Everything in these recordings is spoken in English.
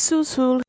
Susul.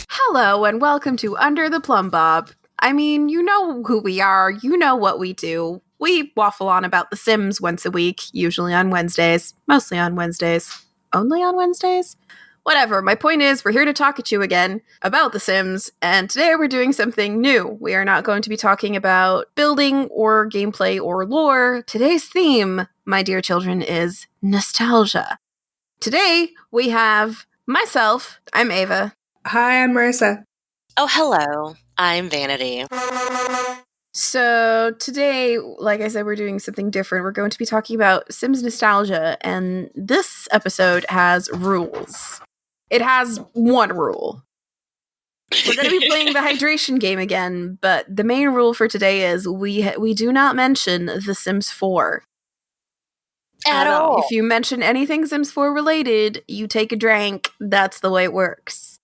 Hello and welcome to Under the Plumbob. I mean, you know who we are, you know what we do. We waffle on about The Sims once a week, usually on Wednesdays, mostly on Wednesdays, only on Wednesdays? Whatever, my point is, we're here to talk at you again about The Sims, and today we're doing something new. We are not going to be talking about building or gameplay or lore. Today's theme, my dear children, is nostalgia. Today, we have myself, I'm Ava. Hi, I'm Marissa. Oh, hello. I'm Vanity. So today, like I said, we're doing something different. We're going to be talking about Sims nostalgia, and this episode has rules. It has one rule. We're going to be playing the hydration game again, but the main rule for today is we do not mention The Sims 4. At all. If you mention anything Sims 4 related, you take a drink. That's the way it works.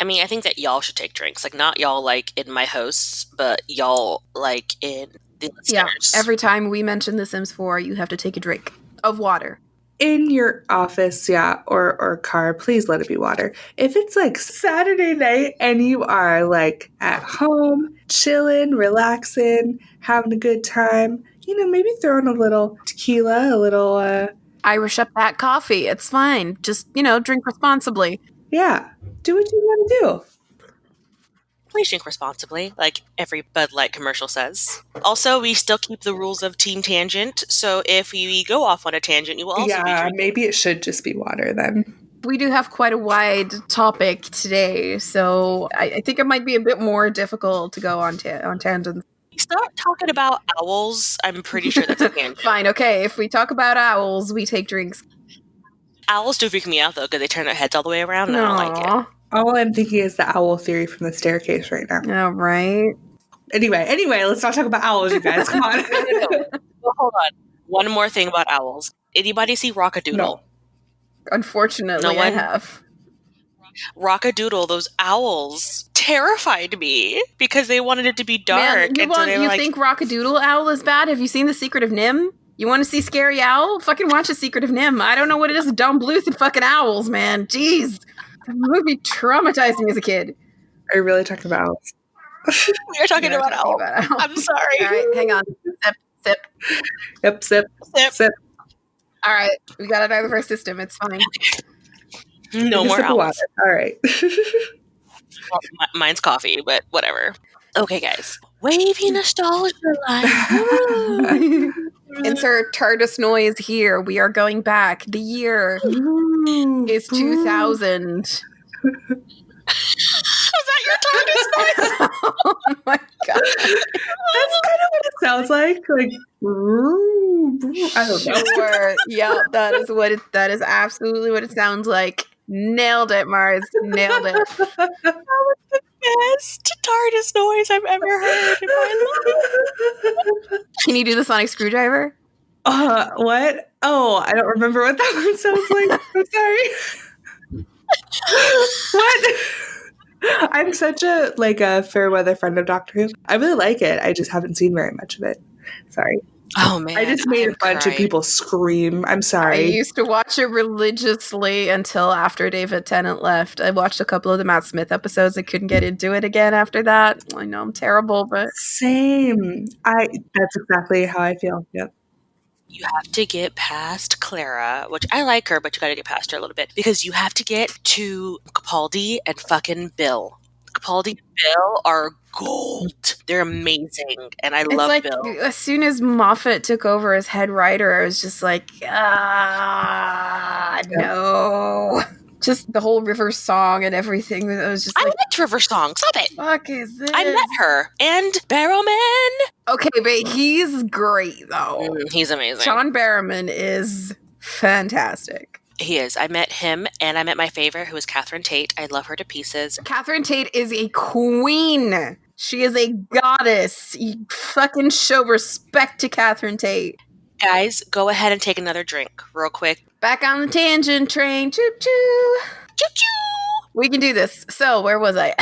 I mean, I think that y'all should take drinks. Like, not y'all, like, in my hosts, but y'all, like, in the listeners. Yeah, every time we mention The Sims 4, you have to take a drink of water. In your office, or car, please let it be water. If it's like Saturday night and you are like at home, chilling, relaxing, having a good time, maybe throw in a little tequila, a little Irish up that coffee. It's fine. Just, drink responsibly. Yeah, do what you want to do. Please drink responsibly, like every Bud Light commercial says. Also, we still keep the rules of Team Tangent, so if we go off on a tangent, you will also be drinking. Maybe it should just be water then. We do have quite a wide topic today, so I think it might be a bit more difficult to go on tangents. We start talking about owls, I'm pretty sure that's a tangent. Fine, okay, if we talk about owls, we take drinks. Owls do freak me out, though, because they turn their heads all the way around, and I don't like it. All I'm thinking is the owl theory from the staircase right now. All right. Anyway, let's not talk about owls, you guys. Come on. Well, hold on. One more thing about owls. Anybody see Rockadoodle? No. Unfortunately, No one? I have. Rockadoodle, those owls terrified me because they wanted it to be dark. Man, you think Rockadoodle owl is bad? Have you seen The Secret of Nim? You want to see Scary Owl? Fucking watch The Secret of Nim. I don't know what it is with Don Bluth and fucking owls, man. Jeez. The movie traumatized me as a kid. Are you really talking about owls? We are talking about owls. I'm sorry. All right, hang on. Sip. Yep, sip. All right, we got it out of our system. It's fine. No more owls. Water. All right. Well, mine's coffee, but whatever. Okay, guys. Wavy nostalgia line. Insert TARDIS noise here. We are going back. The year is 2000. Was that your TARDIS noise? Oh my god. That's kind of what it sounds like. Like, I don't know. Sure. Yeah, that is absolutely what it sounds like. Nailed it, Mars. Nailed it. That was the best TARDIS noise I've ever heard in my life. Can you do the sonic screwdriver? What? Oh, I don't remember what that one sounds like. I'm sorry. What? I'm such a fair weather friend of Doctor Who. I really like it. I just haven't seen very much of it. Sorry. Oh man. I just made a bunch of people scream. I'm sorry. I used to watch it religiously until after David Tennant left. I watched a couple of the Matt Smith episodes. I couldn't get into it again after that. I know I'm terrible, but same. That's exactly how I feel. Yep. You have to get past Clara, which I like her, but you gotta get past her a little bit because you have to get to Capaldi and fucking Bill. Capaldi and Bill are gold. They're amazing, and I love Bill. As soon as Moffat took over as head writer, I was just like, no. Just the whole River song and everything. It was just I liked River Song. Stop it. Fuck is this? I met her. And Barrowman. Okay, but he's great, though. He's amazing. Sean Barrowman is fantastic. He is. I met him, and I met my favorite, who is Catherine Tate. I love her to pieces. Catherine Tate is a queen. She is a goddess. You fucking show respect to Catherine Tate. Guys, go ahead and take another drink real quick. Back on the tangent train. Choo choo. Choo choo. We can do this. So, where was I?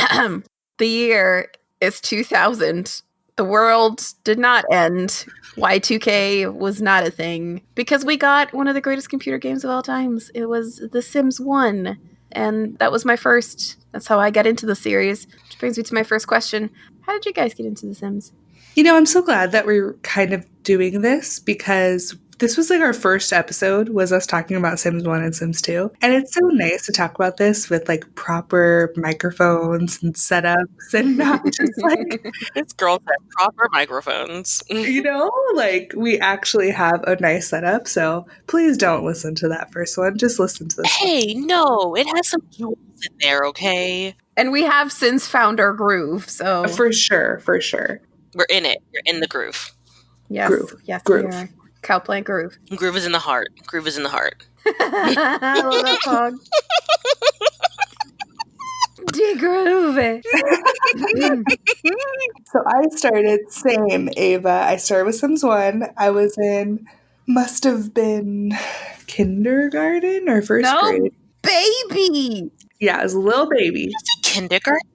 The year is 2000. The world did not end. Y2K was not a thing because we got one of the greatest computer games of all times. It was The Sims 1. And that was my first. That's how I got into the series. Which brings me to my first question. How did you guys get into The Sims? You know, I'm so glad that we're kind of doing this because this was like our first episode was us talking about Sims 1 and Sims 2. And it's so nice to talk about this with like proper microphones and setups and not just like, This girl had proper microphones. you know, like we actually have a nice setup. So please don't listen to that first one. Just listen to this one. Hey, no, it has some jewels in there, okay? And we have since found our groove, so For sure, for sure. We're in it. We're in the groove. yes, Groove. yes, Groove. we are. Cowplant groove. Groove is in the heart. Groove is in the heart. I love that song. De-groove. So I started, same, Ava. I started with Sims 1. I was in, must have been kindergarten or first No, grade. baby. Yeah, I was a little baby. Is it kindergarten?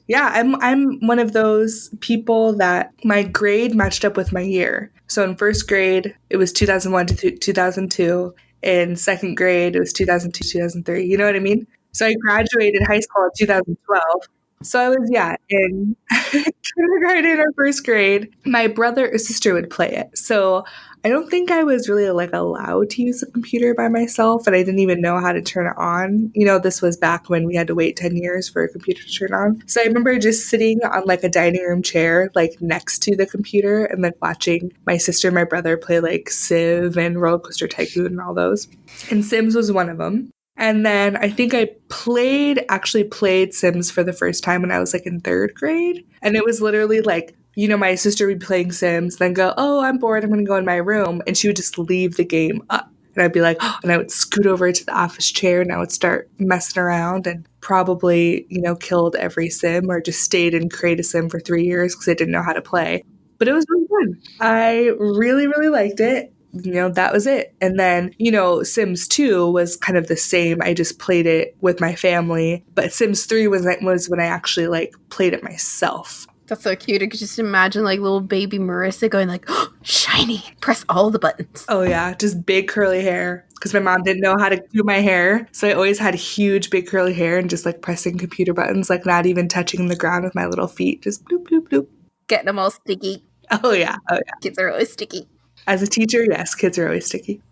Yeah, I'm one of those people that my grade matched up with my year. So in first grade, it was 2001 to 2002. In second grade, it was 2002, 2003. You know what I mean? So I graduated high school in 2012. So I was, in kindergarten or first grade. My brother or sister would play it. So I don't think I was really like allowed to use the computer by myself, and I didn't even know how to turn it on. You know, this was back when we had to wait 10 years for a computer to turn on. So I remember just sitting on like a dining room chair, like next to the computer, and like watching my sister and my brother play like Civ and Roller Coaster Tycoon and all those. And Sims was one of them. And then I think I actually played Sims for the first time when I was like in third grade. And it was literally like, you know, my sister would be playing Sims, then go, oh, I'm bored, I'm going to go in my room. And she would just leave the game up. And I'd be like, oh, and I would scoot over to the office chair and I would start messing around and probably, you know, killed every Sim or just stayed and created a Sim for 3 years because I didn't know how to play. But it was really fun. I really, really liked it. You know, that was it. And then, you know, Sims 2 was kind of the same. I just played it with my family. But Sims 3 was when I actually like played it myself. That's so cute. I could just imagine like little baby Marissa going like, oh, shiny, press all the buttons. Oh yeah, just big curly hair. Because my mom didn't know how to do my hair. So I always had huge, big curly hair and just like pressing computer buttons, like not even touching the ground with my little feet. Just bloop, bloop, bloop. Getting them all sticky. Oh yeah, oh yeah. Kids are always sticky. As a teacher, yes, kids are always sticky.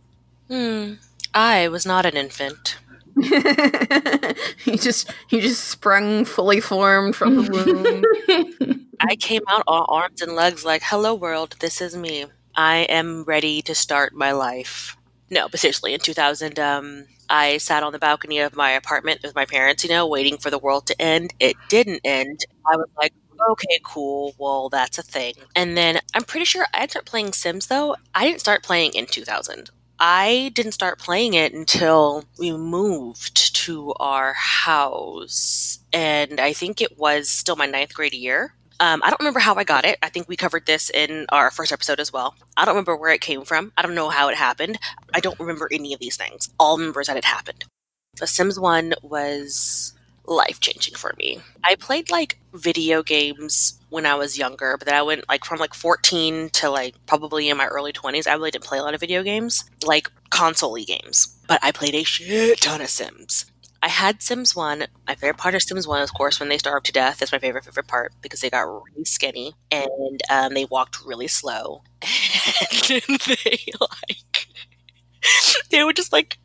I was not an infant. You just sprung fully formed from the womb. I came out all arms and legs like, hello world, this is me. I am ready to start my life. No, but seriously, in 2000, I sat on the balcony of my apartment with my parents, you know, waiting for the world to end. It didn't end. I was like, okay, cool. Well, that's a thing. And then I'm pretty sure I started playing Sims, though. I didn't start playing in 2000. I didn't start playing it until we moved to our house. And I think it was still my 9th grade year. I don't remember how I got it. I think we covered this in our first episode as well. I don't remember where it came from. I don't know how it happened. I don't remember any of these things. All remember is that it happened. The Sims 1 was life-changing for me. I played like video games when I was younger, but then I went like from like 14 to like probably in my early 20s. I really didn't play a lot of video games, like console-y games, but I played a shit ton of Sims. I had Sims 1. My favorite part of Sims 1, of course, when they starved to death. That's my favorite part because they got really skinny and they walked really slow. And they would just like,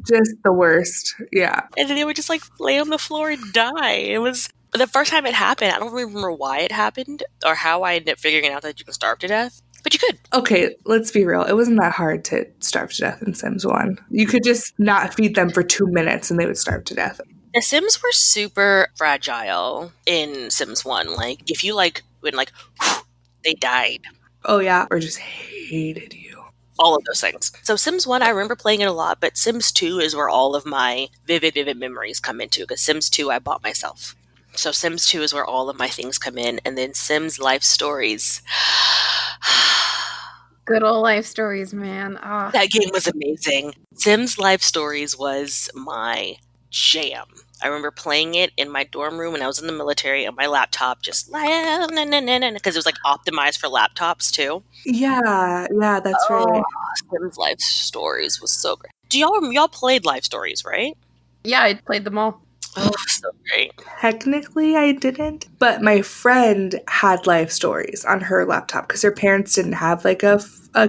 Just the worst. Yeah. and then they would just like lay on the floor and die. It was the first time it happened. I don't remember why it happened or how I ended up figuring out that you can starve to death, but you could. Okay, let's be real. It wasn't that hard to starve to death in Sims 1. You could just not feed them for 2 minutes and they would starve to death. The Sims were super fragile in Sims 1. Like, if you like, when like, they died. Oh yeah, or just hated you. All of those things. So Sims 1, I remember playing it a lot, but Sims 2 is where all of my vivid memories come into, because Sims 2 I bought myself. So Sims 2 is where all of my things come in, and then Sims Life Stories. Good old life stories, man. Oh. That game was amazing. Sims Life Stories was my jam. I remember playing it in my dorm room when I was in the military on my laptop, just because it was like optimized for laptops too. Yeah, that's right. Sims Life Stories was so great. Y'all played Life Stories, right? Yeah, I played them all. Oh, so great. Technically, I didn't, but my friend had Life Stories on her laptop because her parents didn't have like a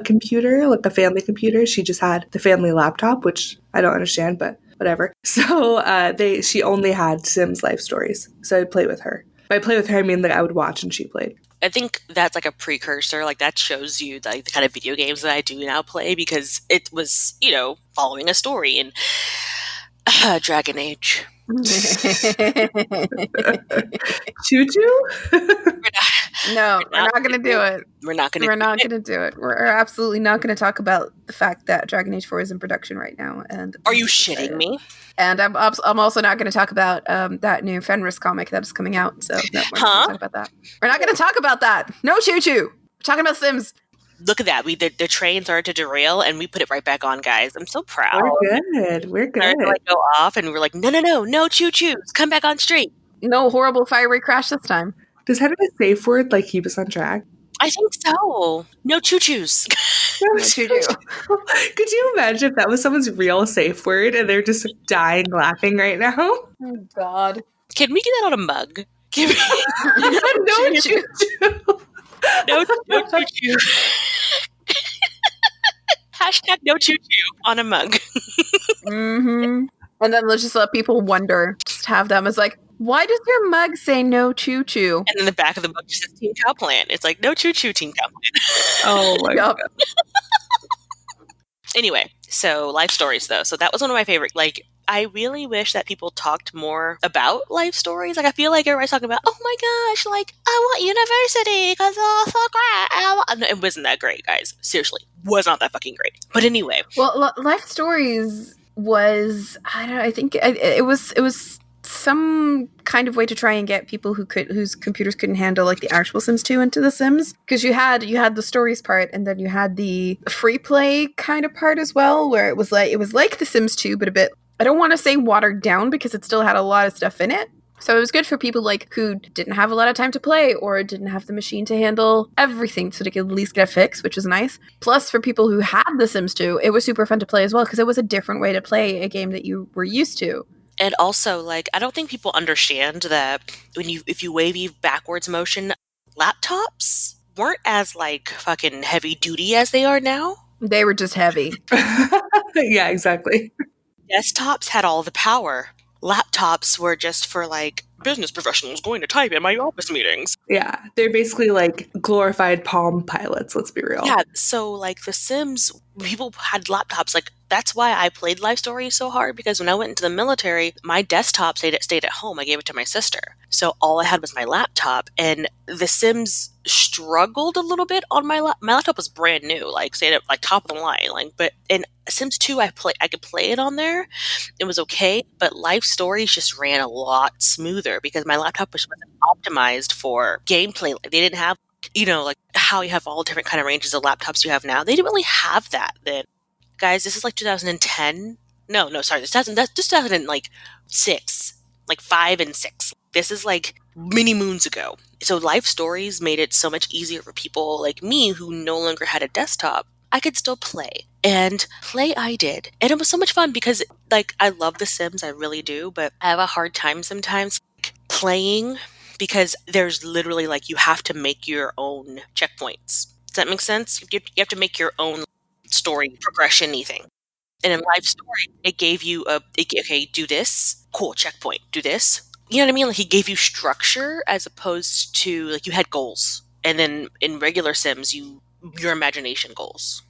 computer, like a family computer. She just had the family laptop, which I don't understand, but whatever. So she only had Sims Life Stories, so I'd play with her. By play with her, I mean like I would watch and she played. I think that's like a precursor. Like that shows you like the kind of video games that I do now play because it was, following a story in Dragon Age. Choo-choo? No, we're not going to do it. We're not going to do it. We're absolutely not going to talk about the fact that Dragon Age 4 is in production right now. And are you shitting me? And I'm also not going to talk about that new Fenris comic that is coming out. So no, we're not going to talk about that. We're not going to talk about that. No choo-choo. We're talking about Sims. Look at that. The train started to derail and we put it right back on, guys. I'm so proud. We're good. Started to like go off and we're like, no choo-choos. Come back on straight. No horrible fiery crash this time. Does having a safe word like keep us on track? I think so. No choo-choos. No choo-choo. Could you imagine if that was someone's real safe word and they're just dying laughing right now? Oh, God. Can we get that on a mug? Can we? No choo-choo. No choo-choo. Hashtag no choo-choo on a mug. Mm-hmm. And then let's just let people wonder. Just have them as like, why does your mug say no choo-choo? And then the back of the mug just says Team Cowplant. It's like, no choo-choo, Team Cowplant. Oh my God. Anyway, so Life Stories, though. So that was one of my favorite. Like, I really wish that people talked more about life stories. Like, I feel like everybody's talking about, oh my gosh, like, I want university because it's so great. It wasn't that great, guys. Seriously. Was not that fucking great. But anyway. Well, Life Stories was, I don't know, I think it was some kind of way to try and get people whose computers couldn't handle like the actual Sims 2 into The Sims, because you had the stories part and then you had the free play kind of part as well, where it was like The Sims 2 but a bit, I don't want to say watered down because it still had a lot of stuff in it. So it was good for people like who didn't have a lot of time to play or didn't have the machine to handle everything, so they could at least get a fix, which was nice. Plus, for people who had The Sims 2, it was super fun to play as well because it was a different way to play a game that you were used to. And also, like, I don't think people understand that if you wavy backwards motion, laptops weren't as like fucking heavy duty as they are now. They were just heavy. Yeah, exactly. Desktops had all the power. Laptops were just for like business professionals going to type in my office meetings. Yeah, they're basically like glorified Palm Pilots, let's be real. Yeah, so like The Sims, people had laptops. Like, that's why I played Life Story so hard, because when I went into the military, my desktop stayed at home. I gave it to my sister. So all I had was my laptop, and The Sims struggled a little bit on my laptop was brand new, like stayed at like top of the line. Like, but in Sims 2, I could play it on there. It was okay, but Life Stories just ran a lot smoother because my laptop wasn't optimized for gameplay. Like, they didn't have, like how you have all different kind of ranges of laptops you have now. They didn't really have that then. Guys, this is like 2010. No, sorry, that's 2006, like 5 and 6. This is like many moons ago. So Life Stories made it so much easier for people like me who no longer had a desktop. I could still play. And play I did. And it was so much fun because, like, I love The Sims, I really do, but I have a hard time sometimes playing because there's literally, like, you have to make your own checkpoints. Does that make sense? You have to make your own story progression-y thing. And in Life Story, it gave you okay, do this, cool, checkpoint, do this. You know what I mean? Like, he gave you structure as opposed to, like, you had goals. And then in regular Sims, your imagination goals.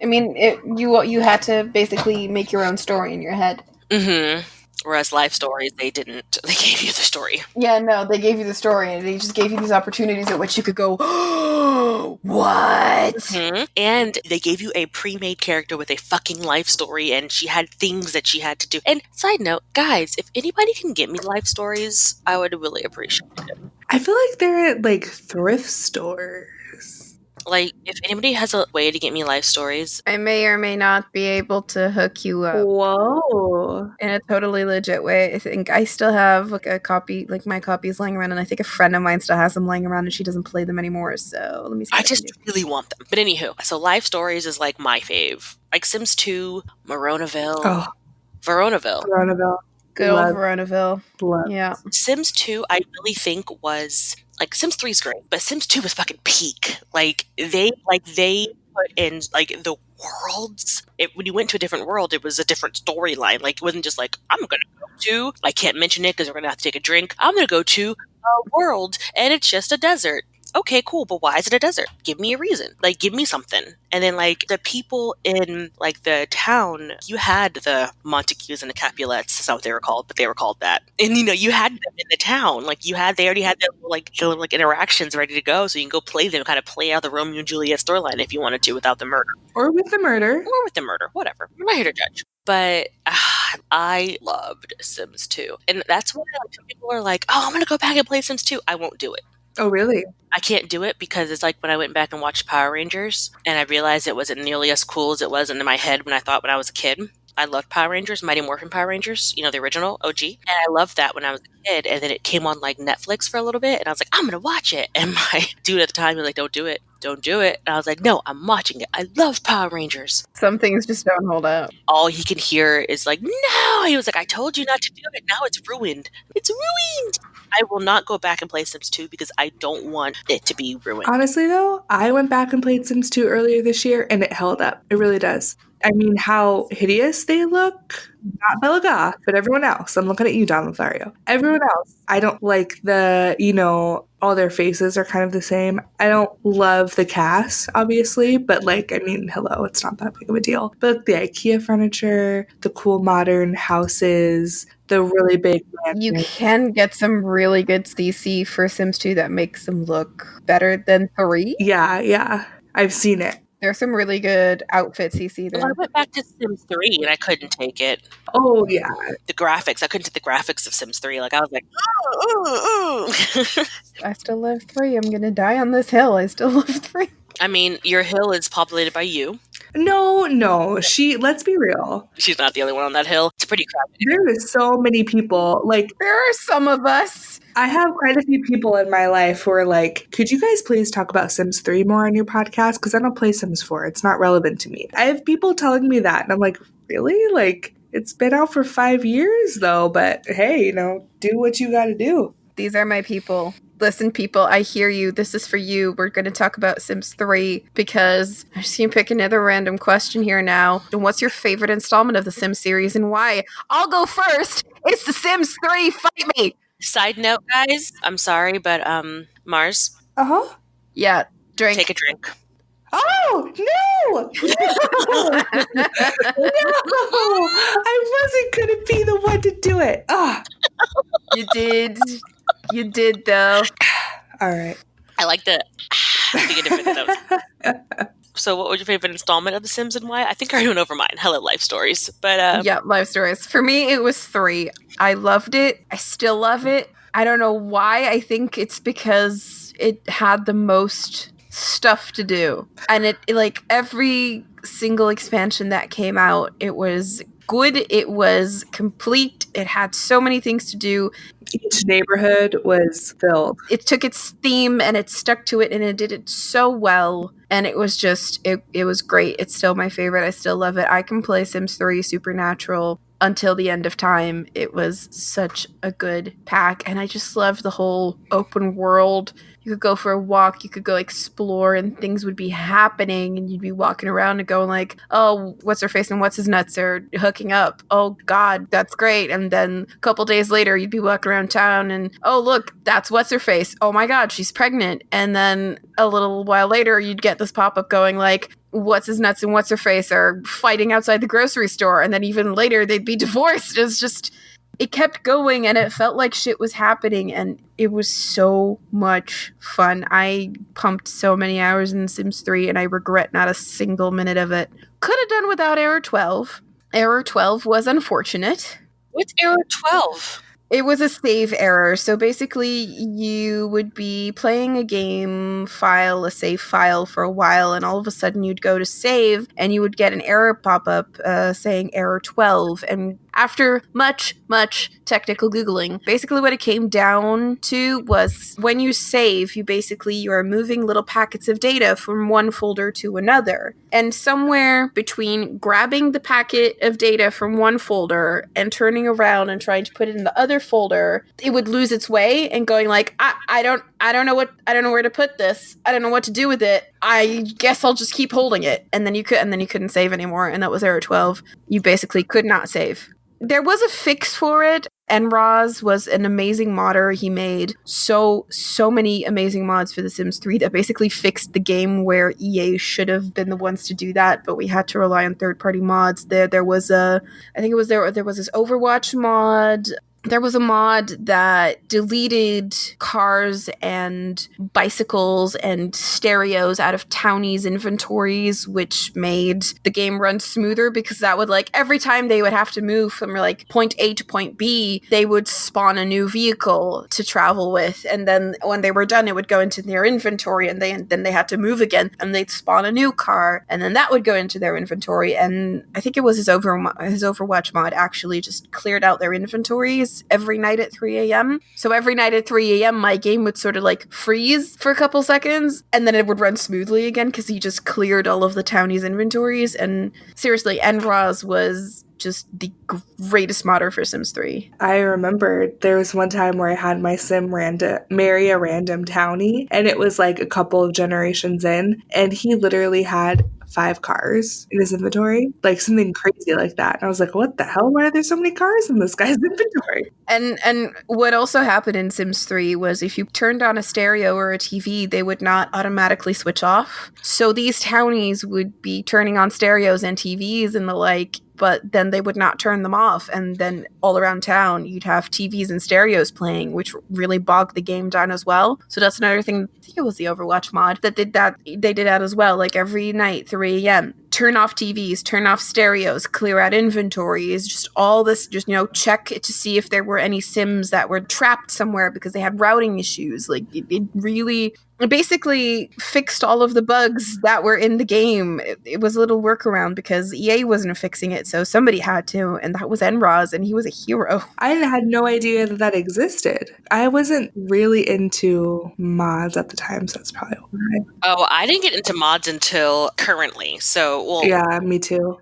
I mean, you had to basically make your own story in your head. Mm-hmm. Whereas Life Stories, they didn't. They gave you the story. Yeah, no, they gave you the story, and they just gave you these opportunities at which you could go, oh, what? Mm-hmm. And they gave you a pre-made character with a fucking life story, and she had things that she had to do. And side note, guys, if anybody can get me Life Stories, I would really appreciate it. I feel like they're at like thrift stores. Like, if anybody has a way to get me life stories, I may or may not be able to hook you up. Whoa. In a totally legit way. I think I still have like a copy, like my copies lying around, and I think a friend of mine still has them lying around and she doesn't play them anymore. So let me see. I what can just do. really want them. But anywho, so life stories is like my fave. Like Sims 2, Moronaville, Oh, Veronaville. Veronaville. Good old Love. Veronaville. Love. Yeah. Sims 2, I really think was like Sims 3 is great, but Sims 2 was fucking peak. Like they put in like the worlds. When you went to a different world, it was a different storyline. Like it wasn't just like I'm gonna go to. I can't mention it because we're gonna have to take a drink. I'm gonna go to a world and it's just a desert. Okay, cool, but why is it a desert? Give me a reason. Like, give me something. And then, like, the people in, like, the town, you had the Montagues and the Capulets, that's not what they were called, but they were called that. And, you know, you had them in the town. Like, they already had their, like, interactions ready to go, so you can go play them, kind of play out the Romeo and Juliet storyline if you wanted to without the murder. Or with the murder. Or with the murder, whatever. I'm not here to judge. But I loved Sims 2. And that's why some people are like, oh, I'm going to go back and play Sims 2. I won't do it. Oh, really? I can't do it because it's like when I went back and watched Power Rangers and I realized it wasn't nearly as cool as it was in my head when I was a kid. I loved Power Rangers, Mighty Morphin Power Rangers, you know, the original OG. And I loved that when I was a kid. And then it came on like Netflix for a little bit and I was like, I'm going to watch it. And my dude at the time was like, don't do it. Don't do it. And I was like, no, I'm watching it. I love Power Rangers. Some things just don't hold up. All he can hear is like, no. He was like, I told you not to do it. Now it's ruined. It's ruined. I will not go back and play Sims 2 because I don't want it to be ruined. Honestly, though, I went back and played Sims 2 earlier this year and it held up. It really does. I mean, how hideous they look. Not Bella Goth, but everyone else. I'm looking at you, Don Lothario. Everyone else. I don't like the, you know, all their faces are kind of the same. I don't love the cast, obviously, but like, I mean, hello, it's not that big of a deal. But the IKEA furniture, the cool modern houses, the really big mansions. You can get some really good CC for Sims 2 that makes them look better than 3. Yeah. I've seen it. There's some really good outfit CC there. Well, I went back to Sims 3 and I couldn't take it. Oh, yeah. The graphics. I couldn't take the graphics of Sims 3. Like, I was like, I still love 3. I'm going to die on this hill. I still love 3. I mean, your hill is populated by you. No. Let's be real. She's not the only one on that hill. It's pretty crowded. There is so many people. Like, There are some of us. I have quite a few people in my life who are like, could you guys please talk about Sims 3 more on your podcast? Because I don't play Sims 4. It's not relevant to me. I have people telling me that. And I'm like, really? Like, it's been out for 5 years, though. But hey, you know, do what you got to do. These are my people. Listen, people, I hear you. This is for you. We're going to talk about Sims 3 because I'm just going to pick another random question here now. And what's your favorite installment of the Sims series and why? I'll go first. It's The Sims 3. Fight me. Side note, guys, I'm sorry, but Mars, Uh-huh. Yeah, drink. take a drink. Oh, no! No! I wasn't going to be the one to do it. Ah. You did. You did, though. All right. I like the So what was your favorite installment of The Sims and why? I think I already went over mine. Hello, life stories. But yeah, life stories. For me, it was 3. I loved it. I still love it. I don't know why. I think it's because it had the most stuff to do. And it like every single expansion that came out, it was good. It was complete. It had so many things to do. Each neighborhood was filled. It took its theme and it stuck to it and it did it so well. And it was just, it was great. It's still my favorite. I still love it. I can play Sims 3 Supernatural until the end of time. It was such a good pack. And I just loved the whole open world. You could go for a walk, you could go explore, and things would be happening, and you'd be walking around and going like, oh, what's her face and what's his nuts are hooking up. Oh, God, that's great. And then a couple days later, you'd be walking around town, and oh, look, that's what's her face. Oh, my God, she's pregnant. And then a little while later, you'd get this pop-up going like, what's his nuts and what's her face are fighting outside the grocery store. And then even later, they'd be divorced. It's just... it kept going and it felt like shit was happening and it was so much fun. I pumped so many hours in Sims 3 and I regret not a single minute of it. Could have done without Error 12. Error 12 was unfortunate. What's Error 12? It was a save error. So basically, you would be playing a game file, a save file for a while, and all of a sudden you'd go to save and you would get an error pop up saying error 12. And after much technical Googling, basically what it came down to was when you save, you are moving little packets of data from one folder to another. And somewhere between grabbing the packet of data from one folder and turning around and trying to put it in the other folder, it would lose its way and going like, I don't know where to put this. I don't know what to do with it. I guess I'll just keep holding it. And then you couldn't save anymore, and that was error 12. You basically could not save. There was a fix for it. And Roz was an amazing modder. He made so many amazing mods for The Sims 3 that basically fixed the game where EA should have been the ones to do that, but we had to rely on third-party mods. There was this Overwatch mod. There was a mod that deleted cars and bicycles and stereos out of townies' inventories, which made the game run smoother because that would, like, every time they would have to move from, like, point A to point B, they would spawn a new vehicle to travel with. And then when they were done, it would go into their inventory, and then they had to move again, and they'd spawn a new car, and then that would go into their inventory. And I think it was his Overwatch mod actually just cleared out their inventories every night at 3 a.m. So every night at 3 a.m. my game would sort of like freeze for a couple seconds, and then it would run smoothly again because he just cleared all of the townies' inventories. And seriously, Enroz was just the greatest modder for Sims 3. I remember there was one time where I had my sim marry a random townie, and it was like a couple of generations in, and he literally had 5 cars in his inventory, like something crazy like that. And I was like, what the hell? Why are there so many cars in this guy's inventory? And what also happened in Sims 3 was if you turned on a stereo or a TV, they would not automatically switch off. So these townies would be turning on stereos and TVs and the like, but then they would not turn them off. And then all around town, you'd have TVs and stereos playing, which really bogged the game down as well. So that's another thing. I think it was the Overwatch mod that did that. They did that as well. Like every night, 3 a.m., turn off TVs, turn off stereos, clear out inventories, just all this, just, check to see if there were any Sims that were trapped somewhere because they had routing issues. Like it basically fixed all of the bugs that were in the game. It was a little workaround because EA wasn't fixing it, so somebody had to, and that was Enroz, and he was a hero. I had no idea that existed. I wasn't really into mods at the time, so that's probably why. Oh, I didn't get into mods until currently, so, well... Yeah, me too.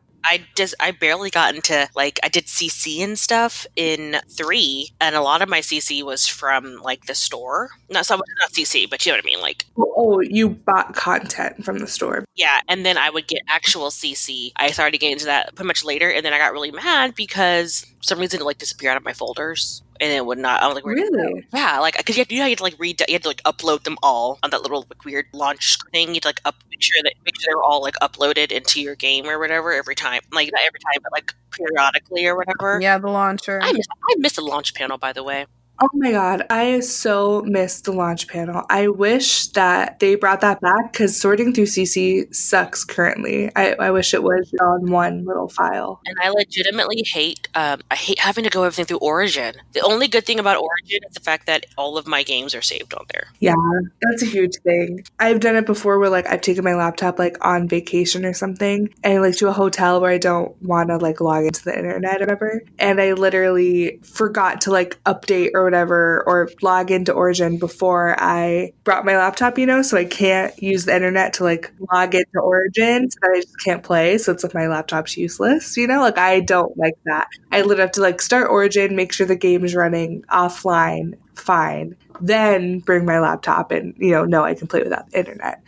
I barely got into, like, I did CC and stuff in 3, and a lot of my CC was from, like, the store. Not CC, but you know what I mean, like... Oh, you bought content from the store. Yeah, and then I would get actual CC. I started getting into that pretty much later, and then I got really mad because for some reason it, like, disappeared out of my folders. And it would not. I was like, really? Yeah, like because you had to like you had to like upload them all on that little like, weird launch thing. You had to like make sure they were all like uploaded into your game or whatever every time. Like not every time, but like periodically or whatever. Yeah, the launcher. I missed the launch panel, by the way. Oh my god, I so missed the launch panel. I wish that they brought that back because sorting through CC sucks currently. I wish it was on one little file. And I legitimately hate having to go everything through Origin. The only good thing about Origin is the fact that all of my games are saved on there. Yeah, that's a huge thing. I've done it before where like I've taken my laptop like on vacation or something and like to a hotel where I don't want to like log into the internet or whatever. And I literally forgot to like update or whatever or log into Origin before I brought my laptop, so I can't use the internet to like log into Origin, so that I just can't play, so it's like my laptop's useless, like I don't like that. I literally have to like start Origin, make sure the game is running offline fine, then bring my laptop and know I can play without the internet.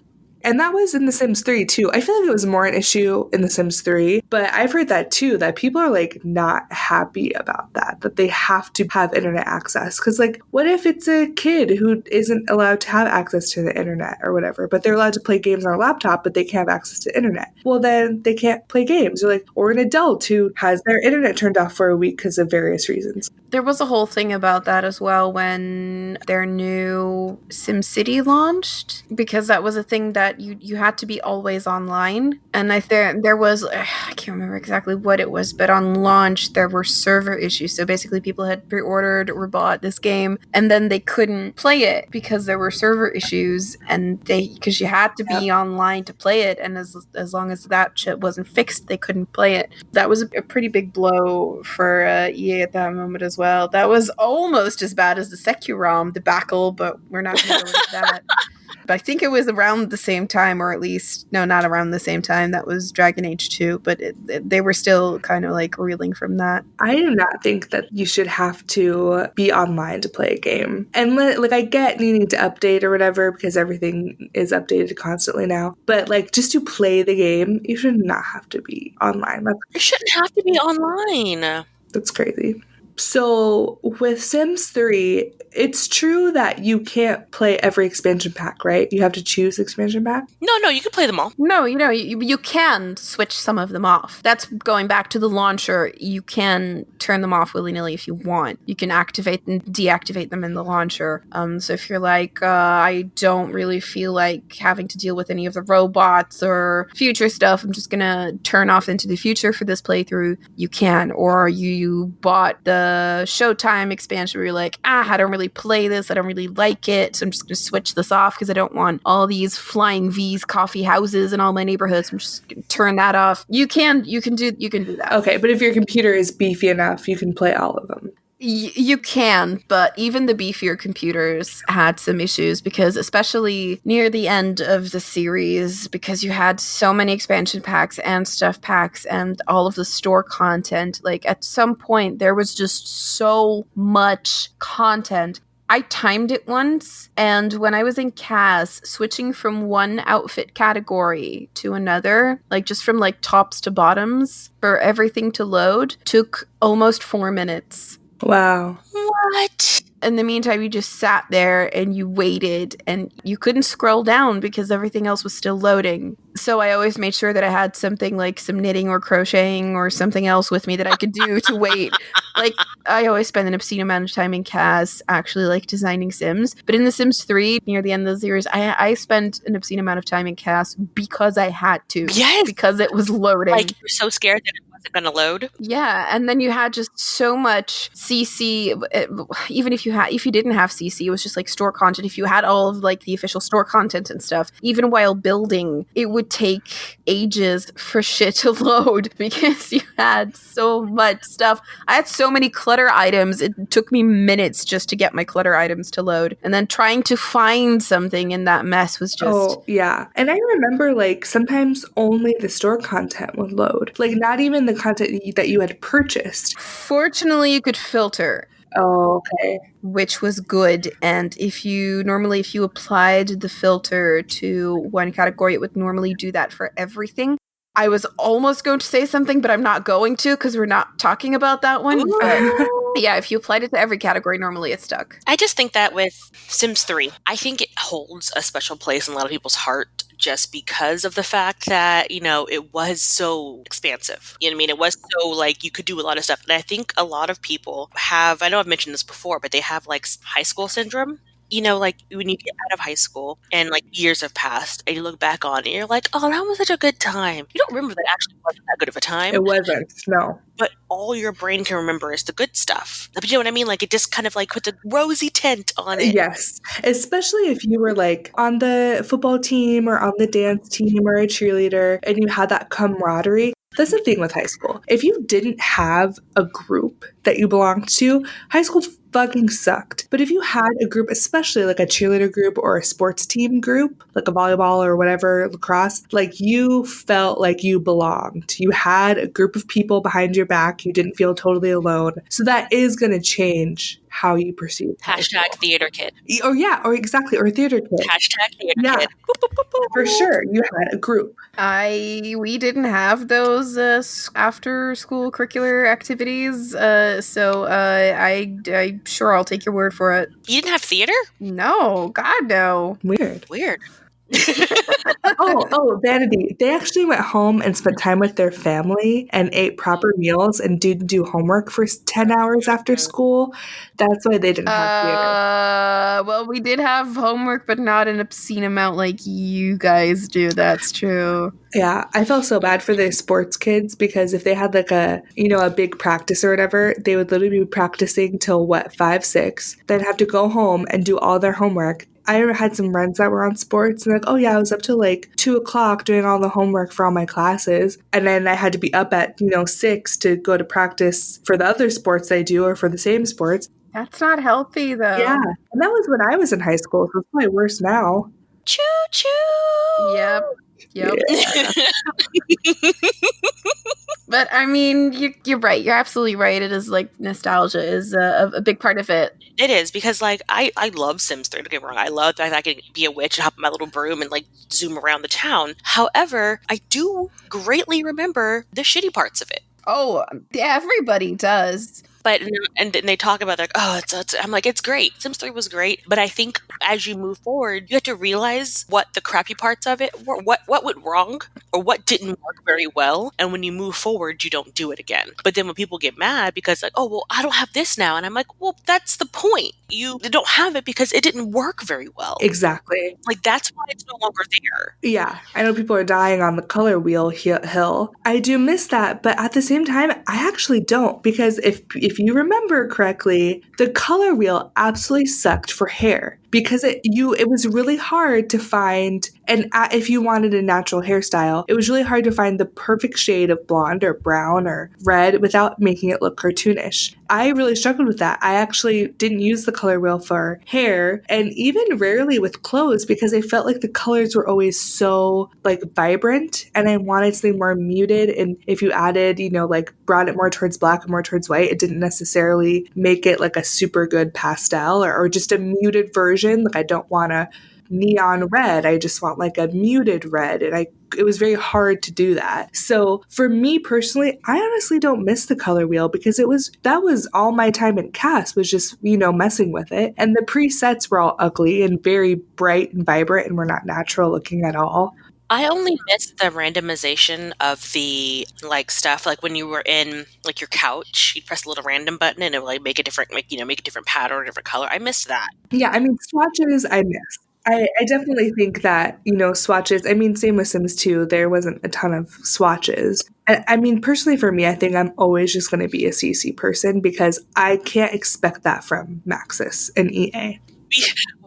And that was in The Sims 3 too. I feel like it was more an issue in The Sims 3, but I've heard that too, that people are like not happy about that they have to have internet access. Because like, what if it's a kid who isn't allowed to have access to the internet or whatever, but they're allowed to play games on a laptop, but they can't have access to internet? Well, then they can't play games. Or an adult who has their internet turned off for a week because of various reasons. There was a whole thing about that as well when their new SimCity launched, because that was a thing that you had to be always online. And there was, I can't remember exactly what it was, but on launch there were server issues. So basically people had pre-ordered or bought this game and then they couldn't play it because there were server issues, and because you had to be online to play it, and as long as that shit wasn't fixed, they couldn't play it. That was a pretty big blow for EA at that moment as well. That was almost as bad as the Securom debacle, but we're not going to go into that. But I think it was around the same time, or at least, no, not around the same time. That was Dragon Age 2, but they were still kind of like reeling from that. I do not think that you should have to be online to play a game. And like, I get needing to update or whatever because everything is updated constantly now. But like, just to play the game, you should not have to be online. You shouldn't have to be online. That's crazy. So with Sims 3, it's true that you can't play every expansion pack, right? You have to choose expansion pack? No, you can play them all. No, you can switch some of them off. That's going back to the launcher. You can turn them off willy-nilly if you want. You can activate and deactivate them in the launcher. So if you're like, I don't really feel like having to deal with any of the robots or future stuff, I'm just gonna turn off Into the Future for this playthrough, you can. Or you bought the Showtime expansion where you're like, I don't really play this, I don't really like it, so I'm just gonna switch this off because I don't want all these flying V's coffee houses in all my neighborhoods. I'm just gonna turn that off. You can do that. Okay, but if your computer is beefy enough, you can play all of them. You can, but even the beefier computers had some issues because especially near the end of the series, because you had so many expansion packs and stuff packs and all of the store content, like at some point there was just so much content. I timed it once, and when I was in CAS, switching from one outfit category to another, like just from like tops to bottoms for everything to load, took almost 4 minutes. Wow. What? In the meantime, you just sat there and you waited and you couldn't scroll down because everything else was still loading. So I always made sure that I had something like some knitting or crocheting or something else with me that I could do to wait. Like, I always spend an obscene amount of time in CAS actually like designing Sims. But in The Sims 3, near the end of the series, I spent an obscene amount of time in CAS because I had to. Yes. Because it was loading. Like, you're so scared that it wasn't going to load. Yeah, and then you had just so much CC. Even if you didn't have CC, it was just like store content. If you had all of like the official store content and stuff, even while building, it would take ages for shit to load because you had so much stuff. I had so many clutter items. It took me minutes just to get my clutter items to load, and then trying to find something in that mess was just. Oh yeah, and I remember like sometimes only the store content would load, like not even the content that you had purchased. Fortunately, you could filter. Oh, okay. Which was good. And if you applied the filter to one category, it would normally do that for everything. I was almost going to say something, but I'm not going to because we're not talking about that one. Yeah, if you applied it to every category, normally it's stuck. I just think that with Sims 3, I think it holds a special place in a lot of people's heart just because of the fact that, it was so expansive. You know what I mean? It was so, like, you could do a lot of stuff. And I think a lot of people have, I know I've mentioned this before, but they have, like, high school syndrome. Like when you get out of high school and like years have passed and you look back on it, you're like, oh, that was such a good time. You don't remember that actually wasn't that good of a time. It wasn't, no. But all your brain can remember is the good stuff. But you know what I mean? Like it just kind of like put the rosy tint on it. Yes. Especially if you were like on the football team or on the dance team or a cheerleader and you had that camaraderie. That's the thing with high school. If you didn't have a group that you belonged to, high school fucking sucked. But if you had a group, especially like a cheerleader group or a sports team group, like a volleyball or whatever, lacrosse, like you felt like you belonged. You had a group of people behind your back. You didn't feel totally alone. So that is going to change how you perceive Hashtag theater kid. Oh yeah, or exactly, or theater kid. Hashtag theater kid. For sure, you had a group. We didn't have those after school curricular activities, so I sure I'll take your word for it. You didn't have theater? No, God no. Weird. Oh, vanity. They actually went home and spent time with their family and ate proper meals and didn't do homework for 10 hours after school. That's why they didn't have theater. Well, we did have homework, but not an obscene amount like you guys do. That's true. Yeah, I felt so bad for the sports kids because if they had like a big practice or whatever, they would literally be practicing till 5, 6, then have to go home and do all their homework. I had some friends that were on sports and like, oh yeah, I was up till like 2:00 doing all the homework for all my classes. And then I had to be up at, 6 to go to practice for the other sports I do or for the same sports. That's not healthy, though. Yeah. And that was when I was in high school, so it's probably worse now. Choo choo. Yep. Yeah. But I mean, you're right. You're absolutely right. It is like nostalgia is a big part of it. It is because like I love Sims 3. Don't get me wrong. I love that I can be a witch and hop on my little broom and like zoom around the town. However, I do greatly remember the shitty parts of it. Oh, everybody does. But and they talk about like, oh, I'm like, it's great. Sims 3 was great, but I think as you move forward, you have to realize what the crappy parts of it were, what went wrong, or what didn't work very well. And when you move forward, you don't do it again. But then when people get mad because like, oh, well, I don't have this now, and I'm like, well, that's the point. You don't have it because it didn't work very well. Exactly. Like that's why it's no longer there. Yeah, I know people are dying on the color wheel hill. I do miss that, but at the same time, I actually don't because if you remember correctly, the color wheel absolutely sucked for hair because it was really hard to find, and if you wanted a natural hairstyle, it was really hard to find the perfect shade of blonde or brown or red without making it look cartoonish. I really struggled with that. I actually didn't use the color wheel for hair and even rarely with clothes because I felt like the colors were always so like vibrant and I wanted something more muted. And if you added, like brought it more towards black or more towards white, it didn't necessarily make it like a super good pastel or just a muted version. Like I don't want a neon red. I just want like a muted red. And it was very hard to do that. So for me personally, I honestly don't miss the color wheel because that was all my time in CAS was just, messing with it. And the presets were all ugly and very bright and vibrant and were not natural looking at all. I only missed the randomization of the like stuff. Like when you were in like your couch, you'd press a little random button and it would like make a different, make a different pattern or a different color. I missed that. Yeah, I mean swatches I missed. I definitely think that, swatches, I mean, same with Sims 2, there wasn't a ton of swatches. I mean, personally for me, I think I'm always just going to be a CC person because I can't expect that from Maxis and EA.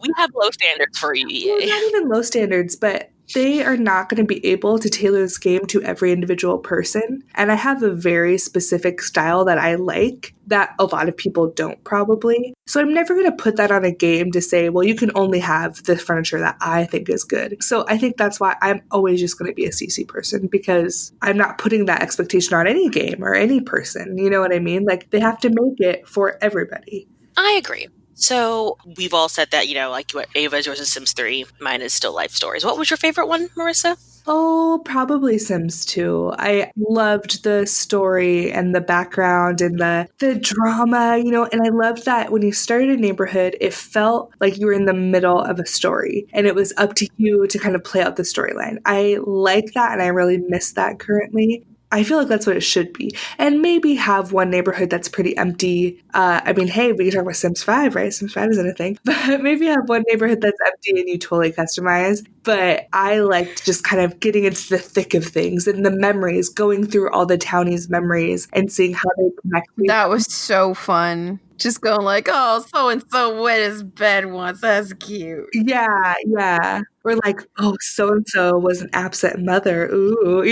We have low standards for EA. Well, not even low standards, but they are not going to be able to tailor this game to every individual person. And I have a very specific style that I like that a lot of people don't probably. So I'm never going to put that on a game to say, well, you can only have the furniture that I think is good. So I think that's why I'm always just going to be a CC person because I'm not putting that expectation on any game or any person. You know what I mean? Like they have to make it for everybody. I agree. So we've all said that, like what Ava's yours is Sims 3, mine is still Life Stories. What was your favorite one, Marissa? Oh, probably Sims 2. I loved the story and the background and the drama, and I loved that when you started a neighborhood, it felt like you were in the middle of a story and it was up to you to kind of play out the storyline. I like that and I really miss that currently. I feel like that's what it should be. And maybe have one neighborhood that's pretty empty. I mean, hey, we can talk about Sims 5, right? Sims 5 isn't a thing. But maybe have one neighborhood that's empty and you totally customize. But I liked just kind of getting into the thick of things and the memories, going through all the townies' memories and seeing how they connect. That was so fun. Just going like, oh, so-and-so wet his bed once. That's cute. Yeah, yeah. Or like, oh, so-and-so was an absent mother. Ooh,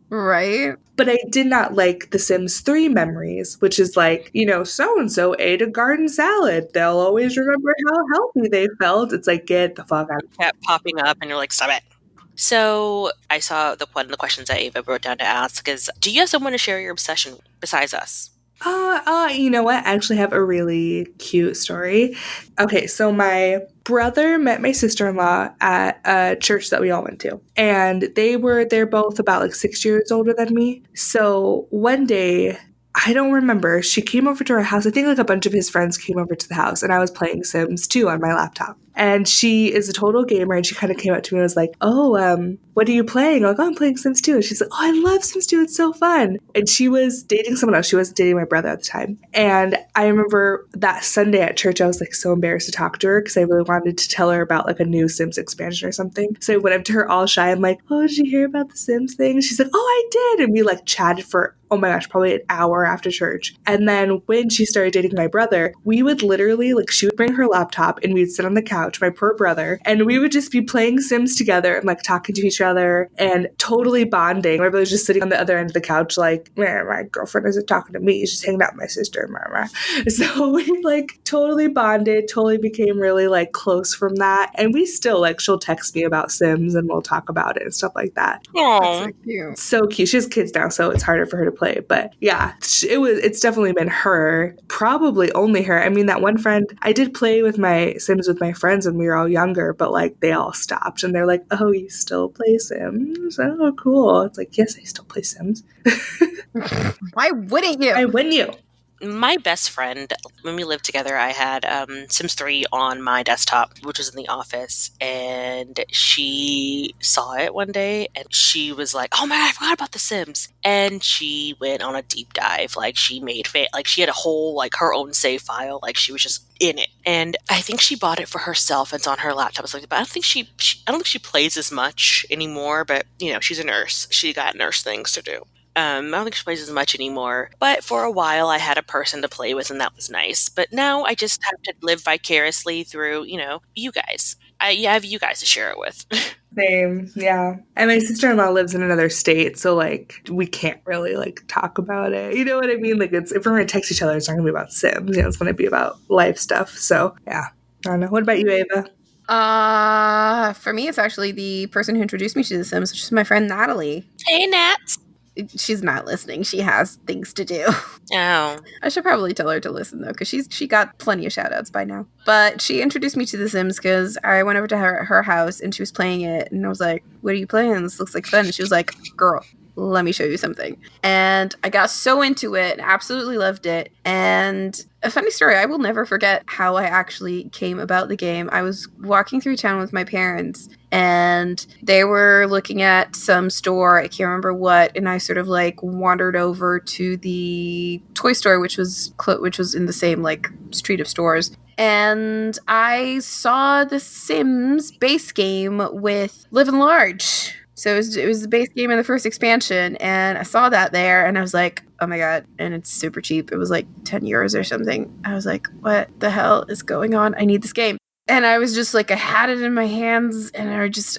Right. But I did not like the Sims 3 memories, which is like, so-and-so ate a garden salad. They'll always remember how healthy they felt. It's like, get the fuck out. It kept popping up and you're like, stop it. So I saw one of the questions that Ava wrote down to ask is, do you have someone to share your obsession besides us? You know what? I actually have a really cute story. Okay, so my brother met my sister-in-law at a church that we all went to. And they're both about like 6 years older than me. So one day, I don't remember, she came over to our house. I think like a bunch of his friends came over to the house and I was playing Sims 2 on my laptop. And she is a total gamer, and she kind of came up to me and was like, oh, what are you playing? I'm like, oh, I'm playing Sims 2. And she's like, oh, I love Sims 2. It's so fun. And she was dating someone else. She wasn't dating my brother at the time. And I remember that Sunday at church, I was like so embarrassed to talk to her because I really wanted to tell her about like a new Sims expansion or something. So I went up to her all shy. I'm like, oh, did you hear about the Sims thing? And she's like, oh, I did. And we like chatted for, oh my gosh, probably an hour after church. And then when she started dating my brother, we would literally, like, she would bring her laptop and we'd sit on the couch, my poor brother, and we would just be playing Sims together and like talking to each other and totally bonding. My brother's just sitting on the other end of the couch like, man, my girlfriend isn't talking to me. She's hanging out with my sister. So we like totally bonded, totally became really like close from that. And we still like, she'll text me about Sims and we'll talk about it and stuff like that. Aww. So cute. So cute. She has kids now, so it's harder for her to play. But yeah, it's definitely been her, probably only her. I mean, that one friend, I did play with my Sims with my friends when we were all younger, but like they all stopped and they're like, oh, you still play Sims? Oh, cool. It's like, yes, I still play Sims. Why wouldn't you? Why wouldn't you? My best friend, when we lived together, I had Sims 3 on my desktop, which was in the office, and she saw it one day, and she was like, oh my God, I forgot about The Sims. And she went on a deep dive. Like, she made like, she had a whole, like, her own save file. Like, she was just in it. And I think she bought it for herself. It's on her laptop. But I don't think she I don't think she plays as much anymore, but, you know, she's a nurse. She got nurse things to do. I don't think she plays as much anymore. But for a while, I had a person to play with, and that was nice. But now I just have to live vicariously through, you know, you guys. I have you guys to share it with. Same, yeah. And my sister-in-law lives in another state, so like we can't really like talk about it. You know what I mean? Like, it's, if we're gonna text each other, it's not gonna be about Sims. You know, it's gonna be about life stuff. So yeah, I don't know. What about you, Ava? For me, it's actually the person who introduced me to The Sims, which is my friend Natalie. Hey, Nats. She's not listening. She has things to do. Oh. I should probably tell her to listen, though, because she got plenty of shout-outs by now. But she introduced me to The Sims because I went over to her house, and she was playing it, and I was like, what are you playing? This looks like fun. And she was like, girl, let me show you something. And I got so into it, absolutely loved it. And a funny story, I will never forget how I actually came about the game. I was walking through town with my parents, and they were looking at some store, I can't remember what, and I sort of like wandered over to the toy store, which was in the same like street of stores. And I saw the Sims base game with Live and Large. So it was the base game in the first expansion, and I saw that there, and I was like, oh my God, and it's super cheap. It was like 10 euros or something. I was like, what the hell is going on? I need this game. And I was just like, I had it in my hands, and I just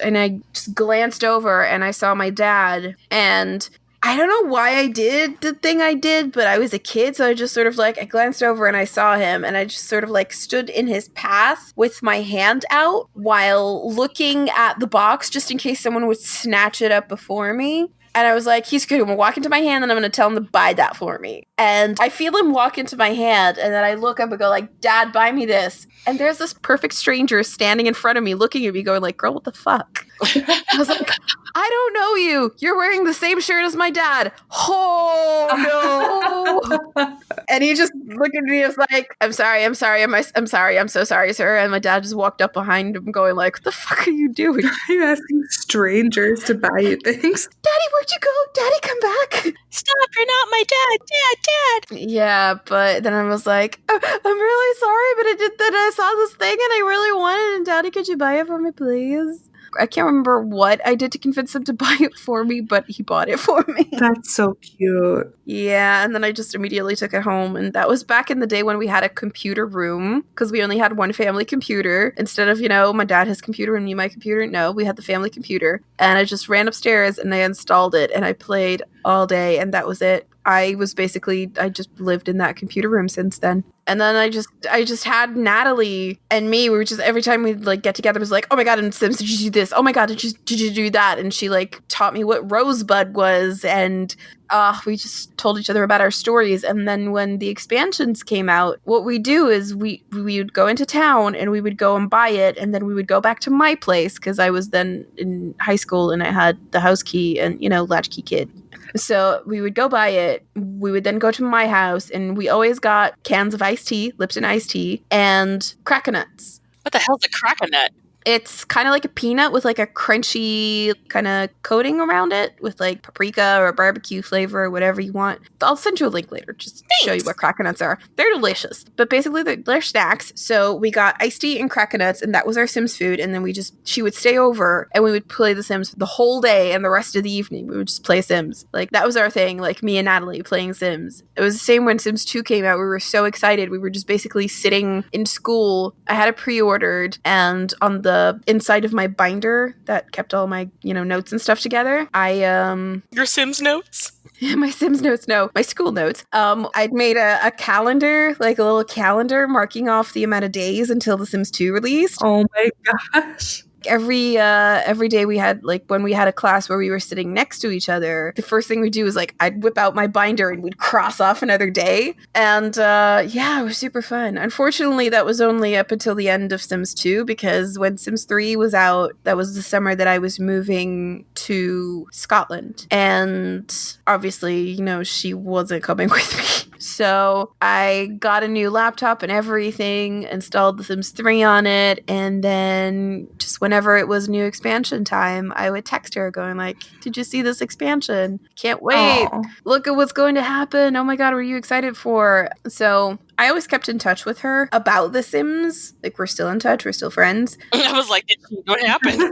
glanced over, and I saw my dad, and I don't know why I did the thing I did, but I was a kid, so I just sort of like, I glanced over and I saw him, and I just sort of like stood in his path with my hand out while looking at the box just in case someone would snatch it up before me. And I was like, he's going to walk into my hand, and I'm going to tell him to buy that for me. And I feel him walk into my hand, and then I look up and go like, Dad, buy me this. And there's this perfect stranger standing in front of me, looking at me, going like, girl, what the fuck? I was like, I don't know you. You're wearing the same shirt as my dad. Oh, no. And he just looked at me and was like, I'm sorry, I'm so sorry, sir. And my dad just walked up behind him going like, what the fuck are you doing? Are you asking strangers to buy you things? Daddy, where'd you go? Daddy, come back. Stop, you're not my dad. Dad. Yeah, but then I was like, I'm really sorry, but I saw this thing and I really wanted it. And Daddy, could you buy it for me, please? I can't remember what I did to convince him to buy it for me, but he bought it for me. That's so cute. Yeah, and then I just immediately took it home. And that was back in the day when we had a computer room, because we only had one family computer. Instead of, my dad his computer and me my computer, no, we had the family computer. And I just ran upstairs and I installed it and I played all day, and that was it. I just lived in that computer room since then. And then I just had Natalie and me. We were just, every time we'd like get together, it was like, oh my God, in Sims, did you do this? Oh my God, did you do that? And she like taught me what Rosebud was, and we just told each other about our stories. And then when the expansions came out, what we do is we would go into town and we would go and buy it, and then we would go back to my place because I was then in high school and I had the house key and latchkey kid. So we would go buy it. We would then go to my house, and we always got cans of iced tea, Lipton iced tea, and Cracker Nuts. What the hell's a crack-a-nut? It's kind of like a peanut with like a crunchy kind of coating around it with like paprika or barbecue flavor or whatever you want. I'll send you a link later just to show you what crack-a-nuts are. They're delicious. But basically they're snacks. So we got iced tea and crack-a-nuts and that was our Sims food. And then she would stay over and we would play The Sims the whole day and the rest of the evening. We would just play Sims. Like that was our thing, like me and Natalie playing Sims. It was the same when Sims 2 came out. We were so excited. We were just basically sitting in school. I had it pre-ordered and on the inside of my binder that kept all my, notes and stuff together, Your Sims notes? my Sims notes, no, my school notes. I'd made a calendar, like a little calendar marking off the amount of days until The Sims 2 released. Oh my gosh. Every day we had, like, when we had a class where we were sitting next to each other, the first thing we'd do was, like, I'd whip out my binder and we'd cross off another day. And, it was super fun. Unfortunately, that was only up until the end of Sims 2, because when Sims 3 was out, that was the summer that I was moving to Scotland. And obviously, she wasn't coming with me. So I got a new laptop and everything, installed The Sims 3 on it, and then just whenever it was new expansion time, I would text her going like, did you see this expansion? Can't wait. Aww. Look at what's going to happen. Oh my God, what are you excited for? So I always kept in touch with her about The Sims. Like, we're still in touch. We're still friends. I was like, what happened?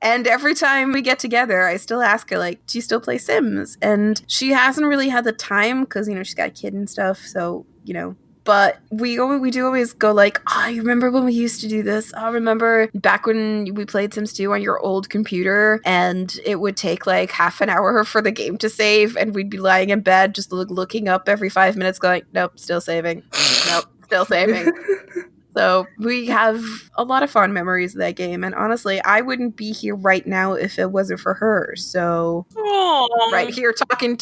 And every time we get together, I still ask her, like, do you still play Sims? And she hasn't really had the time because, she's got a kid and stuff. So, but we do always go like, oh, you remember when we used to do this? I remember back when we played Sims 2 on your old computer and it would take like half an hour for the game to save and we'd be lying in bed just looking up every 5 minutes going, nope, still saving. Nope, still saving. So we have a lot of fond memories of that game. And honestly, I wouldn't be here right now if it wasn't for her. So right here talking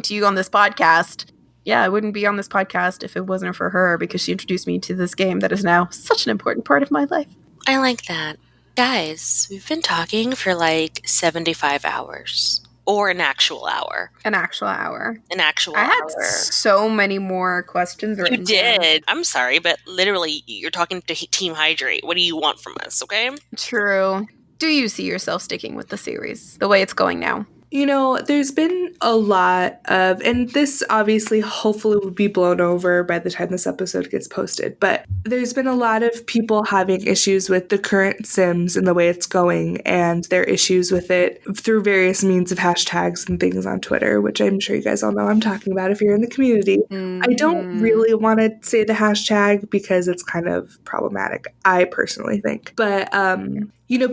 to you on this podcast. Yeah, I wouldn't be on this podcast if it wasn't for her because she introduced me to this game that is now such an important part of my life. I like that. Guys, we've been talking for like 75 hours. Or an actual hour. An actual hour. I had so many more questions. You did. I'm sorry, but literally, you're talking to Team Hydrate. What do you want from us, okay? True. Do you see yourself sticking with the series the way it's going now? There's been a lot of, and this obviously hopefully will be blown over by the time this episode gets posted, but there's been a lot of people having issues with the current Sims and the way it's going and their issues with it through various means of hashtags and things on Twitter, which I'm sure you guys all know I'm talking about if you're in the community. Mm-hmm. I don't really want to say the hashtag because it's kind of problematic, I personally think. But,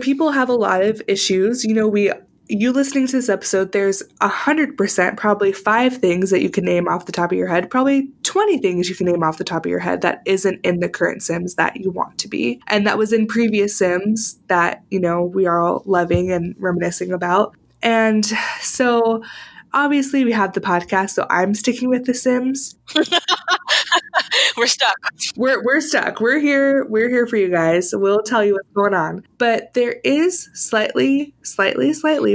people have a lot of issues. You listening to this episode, there's 100%, probably 5 things that you can name off the top of your head, probably 20 things you can name off the top of your head that isn't in the current Sims that you want to be. And that was in previous Sims that, we are all loving and reminiscing about. And so obviously we have the podcast, so I'm sticking with The Sims. We're stuck. We're stuck. We're here for you guys. So we'll tell you what's going on. But there is slightly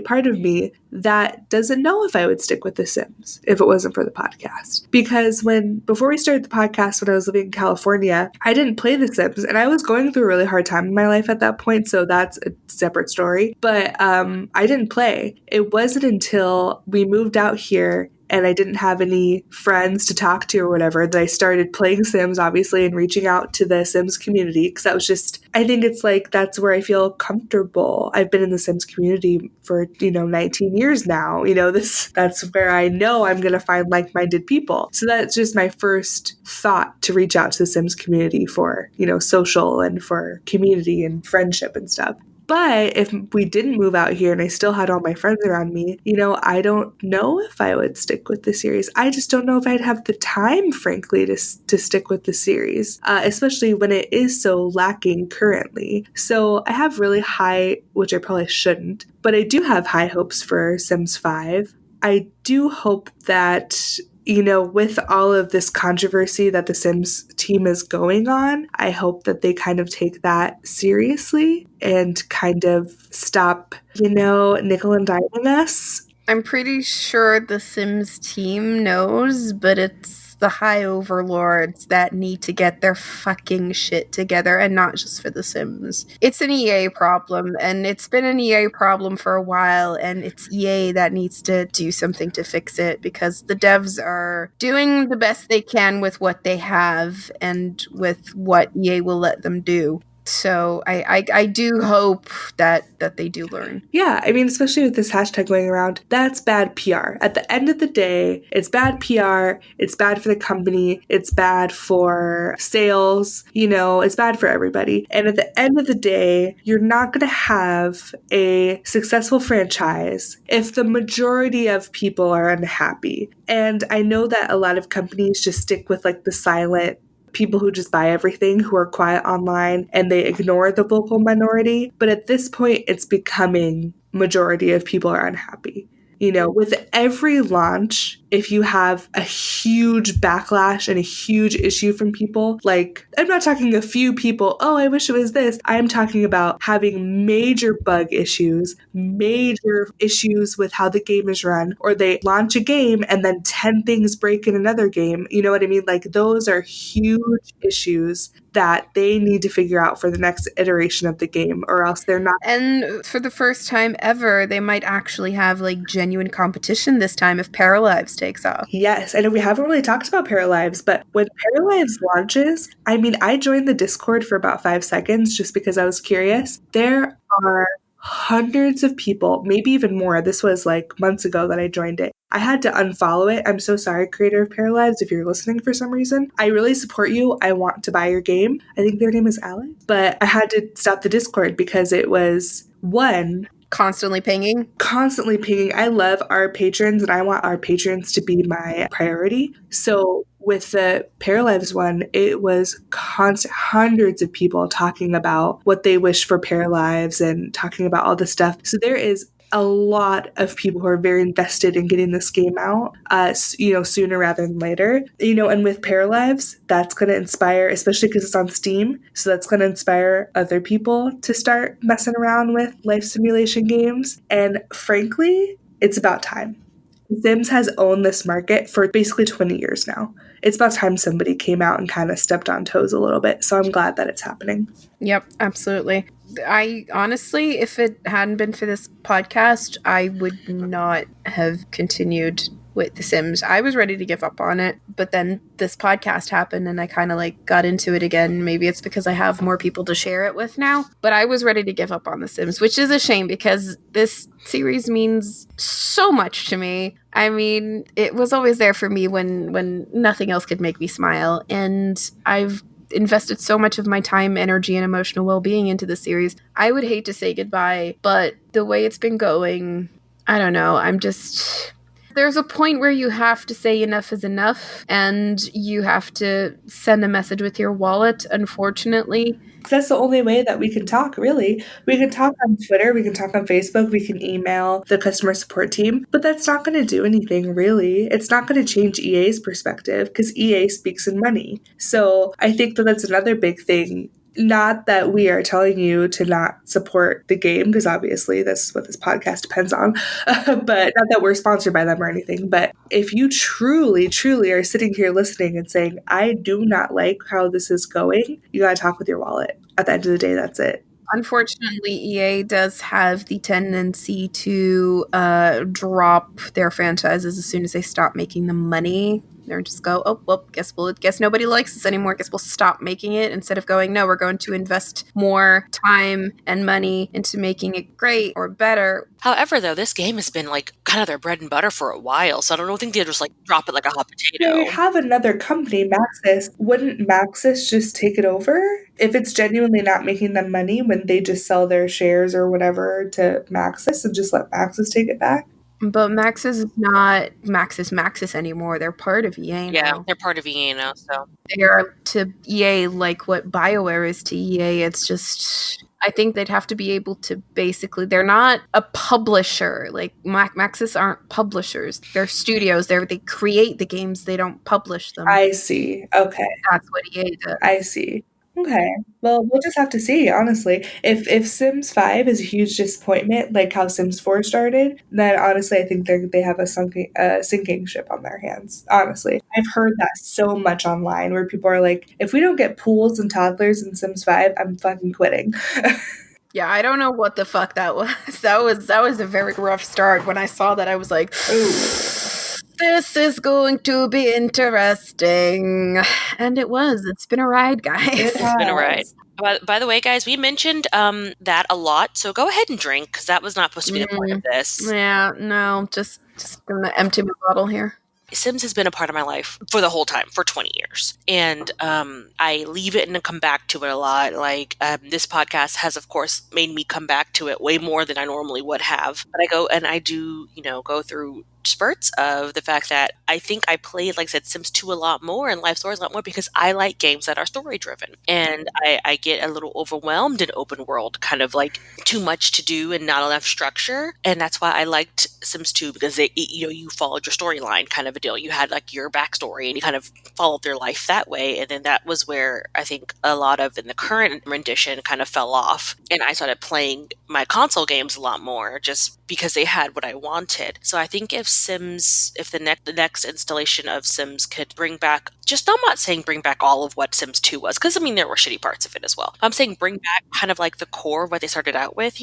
part of me that doesn't know if I would stick with The Sims if it wasn't for the podcast. Because before we started the podcast, when I was living in California, I didn't play The Sims and I was going through a really hard time in my life at that point. So that's a separate story. But I didn't play. It wasn't until we moved out here and I didn't have any friends to talk to or whatever that I started playing Sims, obviously, and reaching out to the Sims community. Because that was just, I think it's like, that's where I feel comfortable. I've been in the Sims community for, 19 years now. That's where I know I'm going to find like-minded people. So that's just my first thought to reach out to the Sims community for, social and for community and friendship and stuff. But if we didn't move out here and I still had all my friends around me, I don't know if I would stick with the series. I just don't know if I'd have the time, frankly, to stick with the series, especially when it is so lacking currently. So I have really high, which I probably shouldn't, but I do have high hopes for Sims 5. I do hope that with all of this controversy that the Sims team is going on, I hope that they kind of take that seriously and kind of stop, nickel and diming us. I'm pretty sure the Sims team knows, but it's it's the high overlords that need to get their fucking shit together, and not just for The Sims. It's an EA problem, and it's been an EA problem for a while, and it's EA that needs to do something to fix it, because the devs are doing the best they can with what they have and with what EA will let them do. So I do hope that they do learn. Yeah, I mean, especially with this hashtag going around, that's bad PR. At the end of the day, it's bad PR, it's bad for the company, it's bad for sales, it's bad for everybody. And at the end of the day, you're not going to have a successful franchise if the majority of people are unhappy. And I know that a lot of companies just stick with like the silent people who just buy everything, who are quiet online, and they ignore the vocal minority. But at this point, it's becoming majority of people are unhappy. With every launch, if you have a huge backlash and a huge issue from people, like, I'm not talking a few people, oh, I wish it was this. I'm talking about having major bug issues, major issues with how the game is run, or they launch a game and then 10 things break in another game. You know what I mean? Like, those are huge issues that they need to figure out for the next iteration of the game, or else they're not. And for the first time ever, they might actually have like genuine competition this time if Paralives takes off. Yes, and we haven't really talked about Paralives, but when Paralives launches, I mean, I joined the Discord for about 5 seconds just because I was curious. There are hundreds of people, maybe even more. This was like months ago that I joined it. I had to unfollow it. I'm so sorry, creator of Paralives, if you're listening for some reason. I really support you. I want to buy your game. I think their name is Alex. But I had to stop the Discord because it was, one, constantly pinging. I love our patrons, and I want our patrons to be my priority. So with the Paralives one, it was constant, hundreds of people talking about what they wish for Paralives and talking about all this stuff. So there is a lot of people who are very invested in getting this game out, sooner rather than later. And with Paralives, that's going to inspire, especially because it's on Steam, so that's going to inspire other people to start messing around with life simulation games. And frankly, it's about time. Sims has owned this market for basically 20 years now. It's about time somebody came out and kind of stepped on toes a little bit. So I'm glad that it's happening. Yep, absolutely. I honestly, if it hadn't been for this podcast, I would not have continued with The Sims. I was ready to give up on it, but then this podcast happened and I kind of like got into it again. Maybe it's because I have more people to share it with now, but I was ready to give up on The Sims, which is a shame because this series means so much to me. I mean, it was always there for me when nothing else could make me smile, and I've invested so much of my time, energy, and emotional well-being into the series. I would hate to say goodbye, but the way it's been going, I don't know, there's a point where you have to say enough is enough, and you have to send a message with your wallet, unfortunately. That's the only way that we can talk, really. We can talk on Twitter, we can talk on Facebook, we can email the customer support team, but that's not going to do anything, really. It's not going to change EA's perspective because EA speaks in money. So I think that that's another big thing. Not that we are telling you to not support the game, because obviously this is what this podcast depends on, but not that we're sponsored by them or anything. But if you truly, truly are sitting here listening and saying, I do not like how this is going, you got to talk with your wallet. At the end of the day, that's it. Unfortunately, EA does have the tendency to drop their franchises as soon as they stop making the money. They're just go, oh, well, guess nobody likes this anymore. Guess we'll stop making it, instead of going, no, we're going to invest more time and money into making it great or better. However, though, this game has been like kind of their bread and butter for a while, so I don't think they'll just like drop it like a hot potato. They have another company, Maxis. Wouldn't Maxis just take it over? If it's genuinely not making them money, when they just sell their shares or whatever to Maxis and just let Maxis take it back? But Maxis is not Maxis anymore. They're part of EA now. Yeah, they're part of EA now, so. They are to EA like what BioWare is to EA. It's just, I think they'd have to be able to basically, they're not a publisher. Like Maxis aren't publishers. They're studios. They create the games. They don't publish them. I see. Okay. That's what EA does. I see. Okay. Well, we'll just have to see, honestly. If Sims 5 is a huge disappointment, like how Sims 4 started, then honestly, I think they have a sinking ship on their hands. Honestly, I've heard that so much online where people are like, if we don't get pools and toddlers in Sims 5, I'm fucking quitting. Yeah, I don't know what the fuck that was. That was a very rough start. When I saw that, I was like, this is going to be interesting. And it was. It's been a ride, guys. It It's been a ride. has. By the way, guys, we mentioned that a lot, so go ahead and drink because that was not supposed to be the point of this. Yeah, no, just gonna empty my bottle here. Sims has been a part of my life for the whole time, for 20 years. And I leave it and come back to it a lot. Like, this podcast has, of course, made me come back to it way more than I normally would have. But I go and I do, go through spurts of the fact that I think I played, like I said, Sims 2 a lot more and Life Stories a lot more because I like games that are story driven. And I get a little overwhelmed in open world, kind of like too much to do and not enough structure. And that's why I liked Sims 2 because you followed your storyline kind of a deal. You had like your backstory and you kind of followed their life that way. And then that was where I think a lot of in the current rendition kind of fell off. And I started playing my console games a lot more just because they had what I wanted. So I think if the next installation of Sims could bring back, I'm not saying bring back all of what Sims 2 was, because I mean there were shitty parts of it as well. I'm saying bring back kind of like the core of what they started out with,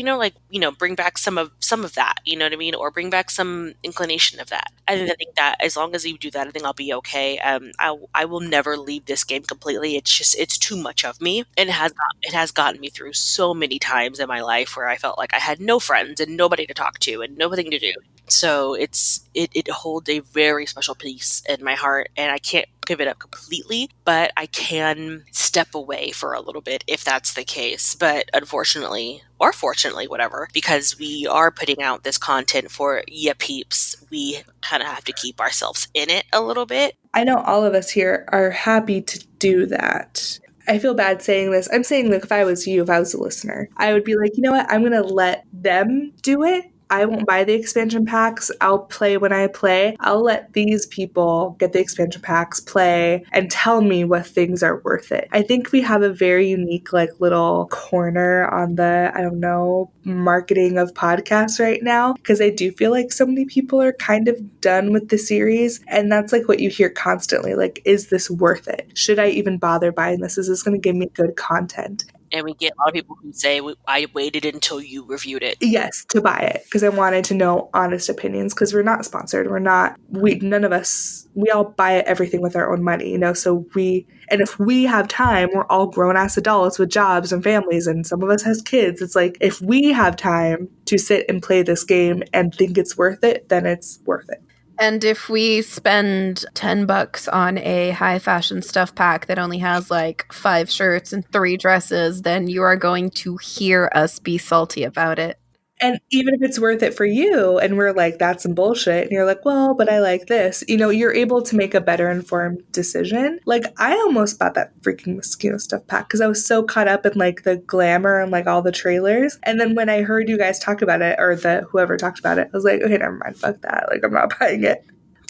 bring back some of that, you know what I mean, or bring back some inclination of that. I think that as long as you do that, I think I'll be okay. I will never leave this game completely. It's too much of me, and it has gotten me through so many times in my life where I felt like I had no friends and nobody to talk to and nothing to do. So it holds a very special place in my heart, and I can't give it up completely, but I can step away for a little bit if that's the case. But unfortunately, or fortunately, whatever, because we are putting out this content for ya peeps, we kind of have to keep ourselves in it a little bit. I know all of us here are happy to do that. I feel bad saying this. I'm saying that if I was you, if I was a listener, I would be like, you know what? I'm going to let them do it. I won't buy the expansion packs. I'll play when I play. I'll let these people get the expansion packs, play, and tell me what things are worth it. I think we have a very unique, like, little corner on the, I don't know, marketing of podcasts right now, because I do feel like so many people are kind of done with the series, and that's like what you hear constantly. Like, is this worth it? Should I even bother buying this? Is this going to give me good content? And we get a lot of people who say, I waited until you reviewed it. Yes, to buy it, because I wanted to know honest opinions, because we're not sponsored. None of us, we all buy everything with our own money, so and if we have time, we're all grown-ass adults with jobs and families, and some of us has kids. It's like, if we have time to sit and play this game and think it's worth it, then it's worth it. And if we spend $10 on a high fashion stuff pack that only has like 5 shirts and 3 dresses, then you are going to hear us be salty about it. And even if it's worth it for you, and we're like, that's some bullshit, and you're like, well, but I like this, you're able to make a better informed decision. Like, I almost bought that freaking mosquito stuff pack because I was so caught up in like the glamour and like all the trailers. And then when I heard you guys talk about it, or whoever talked about it, I was like, okay, never mind, fuck that. Like, I'm not buying it.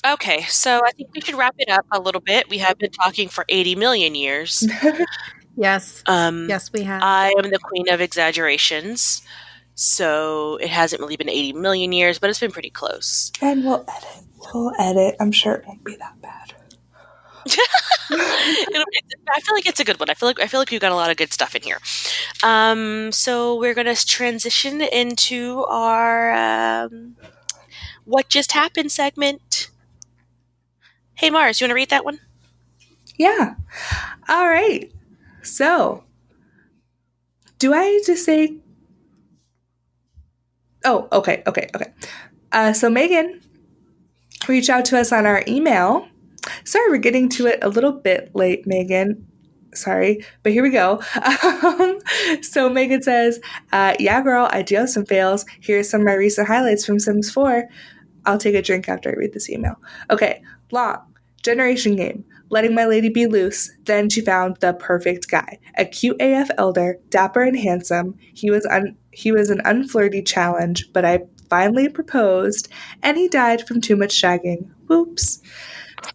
Okay, so I think we should wrap it up a little bit. We have been talking for 80 million years. Yes. Yes, we have. I am the queen of exaggerations. So it hasn't really been 80 million years, but it's been pretty close. And we'll edit. I'm sure it won't be that bad. I feel like it's a good one. I feel like we've got a lot of good stuff in here. So we're gonna transition into our what just happened segment. Hey Mars, you want to read that one? Yeah. All right. So, do I just say? Oh, okay. So Megan reached out to us on our email. Sorry, we're getting to it a little bit late, Megan. Sorry, but here we go. So Megan says, yeah, girl, I do have some fails. Here's some of my recent highlights from Sims 4. I'll take a drink after I read this email. Okay, long. Generation game. Letting my lady be loose. Then she found the perfect guy. A cute AF elder, dapper and handsome. He was an unflirty challenge, but I finally proposed, and he died from too much shagging. Whoops.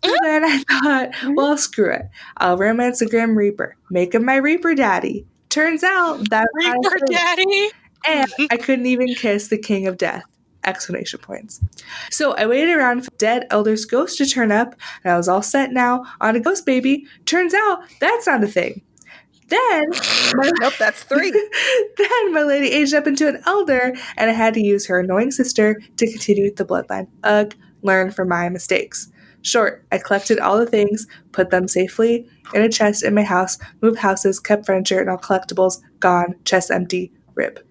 So then I thought, well, screw it. I'll romance the Grim Reaper. Make him my Reaper daddy. Turns out that's not a Reaper thing. Daddy. And I couldn't even kiss the King of Death! Exclamation points. So I waited around for dead elder's ghost to turn up, and I was all set now on a ghost baby. Turns out that's not a thing. Then, Nope, that's 3. then my lady aged up into an elder, and I had to use her annoying sister to continue the bloodline. Ugh, learn from my mistakes. Short, I collected all the things, put them safely in a chest in my house, moved houses, kept furniture and all collectibles, gone, chest empty, rip.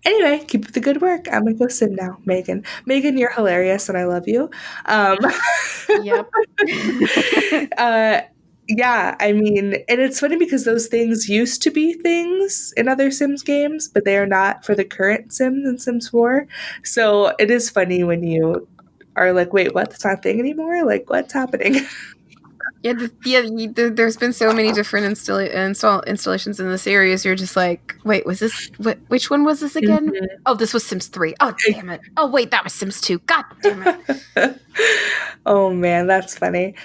Anyway, keep up the good work. I'm gonna go sim now, Megan. Megan, you're hilarious and I love you. Yep. Yeah, I mean, and it's funny because those things used to be things in other Sims games, but they are not for the current Sims in Sims 4. So it is funny when you are like, wait, what? That's not a thing anymore? Like, what's happening? There's been so many different installations in the series. You're just like, wait, was this? Which one was this again? Mhm. Oh, this was Sims 3. Oh, damn it. Oh, wait, that was Sims 2. God damn it. Oh man, that's funny.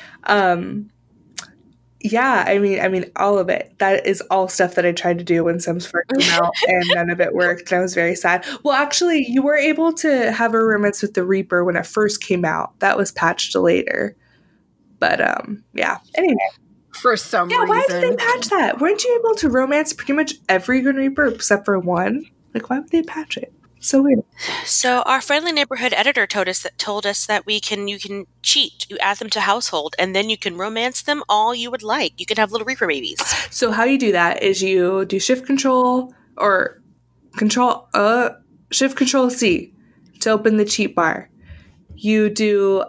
Yeah, I mean, all of it. That is all stuff that I tried to do when Sims 4 came out, and none of it worked, and I was very sad. Well, actually, you were able to have a romance with the Reaper when it first came out. That was patched later. But, yeah. Anyway. For some reason. Why did they patch that? Weren't you able to romance pretty much every Grim Reaper except for one? Like, why would they patch it? So weird. So our friendly neighborhood editor told us that you can cheat. You add them to household, and then you can romance them all you would like. You can have little Reaper babies. So how you do that is you do Shift Control or Shift Control C to open the cheat bar. You do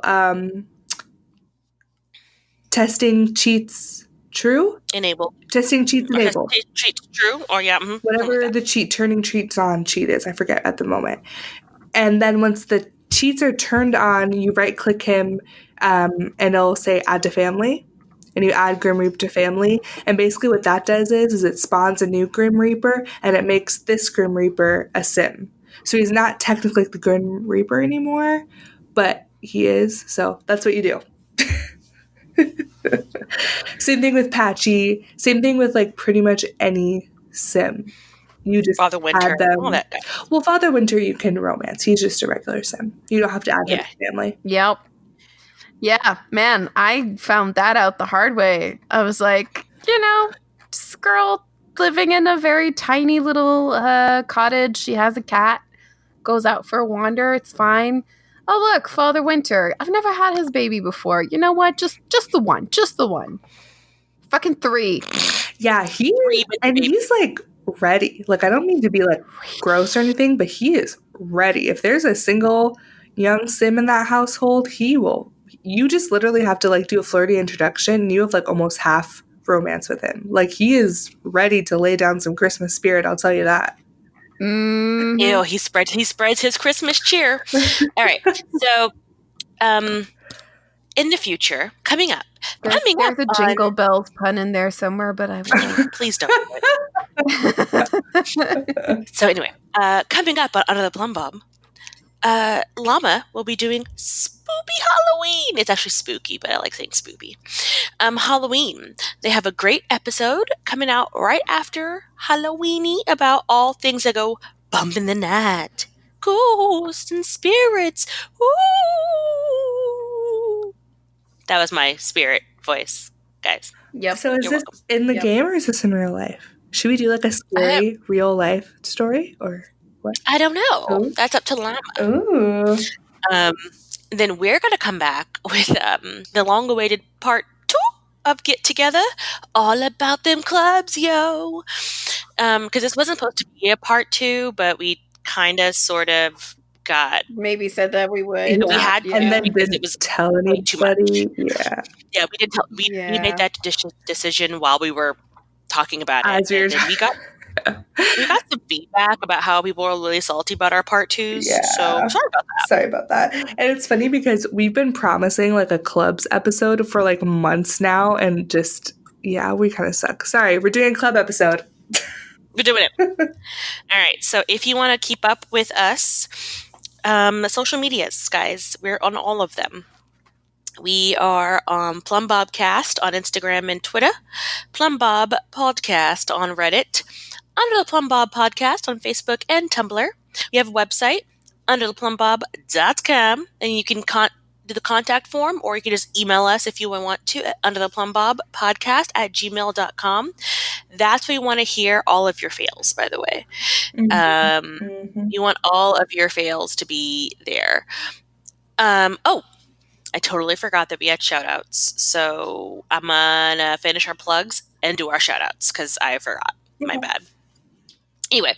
testing cheats true. Enable. Testing cheats enable. Cheats true, or yeah. Mm-hmm. Whatever the turning cheats on cheat is, I forget at the moment. And then once the cheats are turned on, you right click him, and it'll say add to family, and you add Grim Reaper to family. And basically what that does is it spawns a new Grim Reaper, and it makes this Grim Reaper a sim. So he's not technically the Grim Reaper anymore, but he is. So that's what you do. Same thing with Patchy. Same thing with like pretty much any sim. You just Father Winter, add them. all that guy. Well, Father Winter you can romance. He's just a regular sim. You don't have to add him to family. Yep. Yeah, man, I found that out the hard way. I was like, this girl living in a very tiny little cottage. She has a cat. Goes out for a wander. It's fine. Oh, look, Father Winter. I've never had his baby before. You know what? Just the one. Just the one. Fucking 3. Yeah, he's like ready. Like, I don't mean to be like gross or anything, but he is ready. If there's a single young sim in that household, he will. You just literally have to like do a flirty introduction, and you have like almost half romance with him. Like, he is ready to lay down some Christmas spirit. I'll tell you that. Mm-hmm. Ew, he spreads his Christmas cheer. All right, so in the future, coming up. There's a Jingle Bells pun in there somewhere, but I won't. Please don't do it. So anyway, coming up on Under the Plumbob, Llama will be doing Spoopy Halloween. It's actually spooky, but I like saying spoopy. Halloween. They have a great episode coming out right after Halloweeny about all things that go bump in the night. Ghosts and spirits. Ooh. That was my spirit voice, guys. Yep. So is this in the game or is this in real life? Should we do like a scary real life story or what? I don't know. Ooh. That's up to Llama. Ooh. Then we're going to come back with the long-awaited part 2 of Get Together, all about them clubs, yo. Because this wasn't supposed to be a part 2, but we kind of, sort of got. Maybe said that we would. We had to, and then because didn't it was tell way too anybody. much. Yeah, we didn't tell. We made that decision while we were talking about it. And then we got some feedback about how people were really salty about our part 2s. Yeah. So sorry about that. And it's funny because we've been promising like a clubs episode for like months now, and just we kind of suck. Sorry, we're doing a club episode. We're doing it. All right. So if you want to keep up with us, social medias, guys, we're on all of them. We are on Plumbobcast on Instagram and Twitter, Plumbob Podcast on Reddit, Under the Plumbob Podcast on Facebook and Tumblr. We have a website, undertheplumbob.com, and you can do the contact form, or you can just email us if you want to at undertheplumbobpodcast@gmail.com. That's where you want to hear all of your fails, by the way. You want all of your fails to be there. I totally forgot that we had shout-outs. So I'm going to finish our plugs and do our shout-outs because I forgot. My bad. Anyway,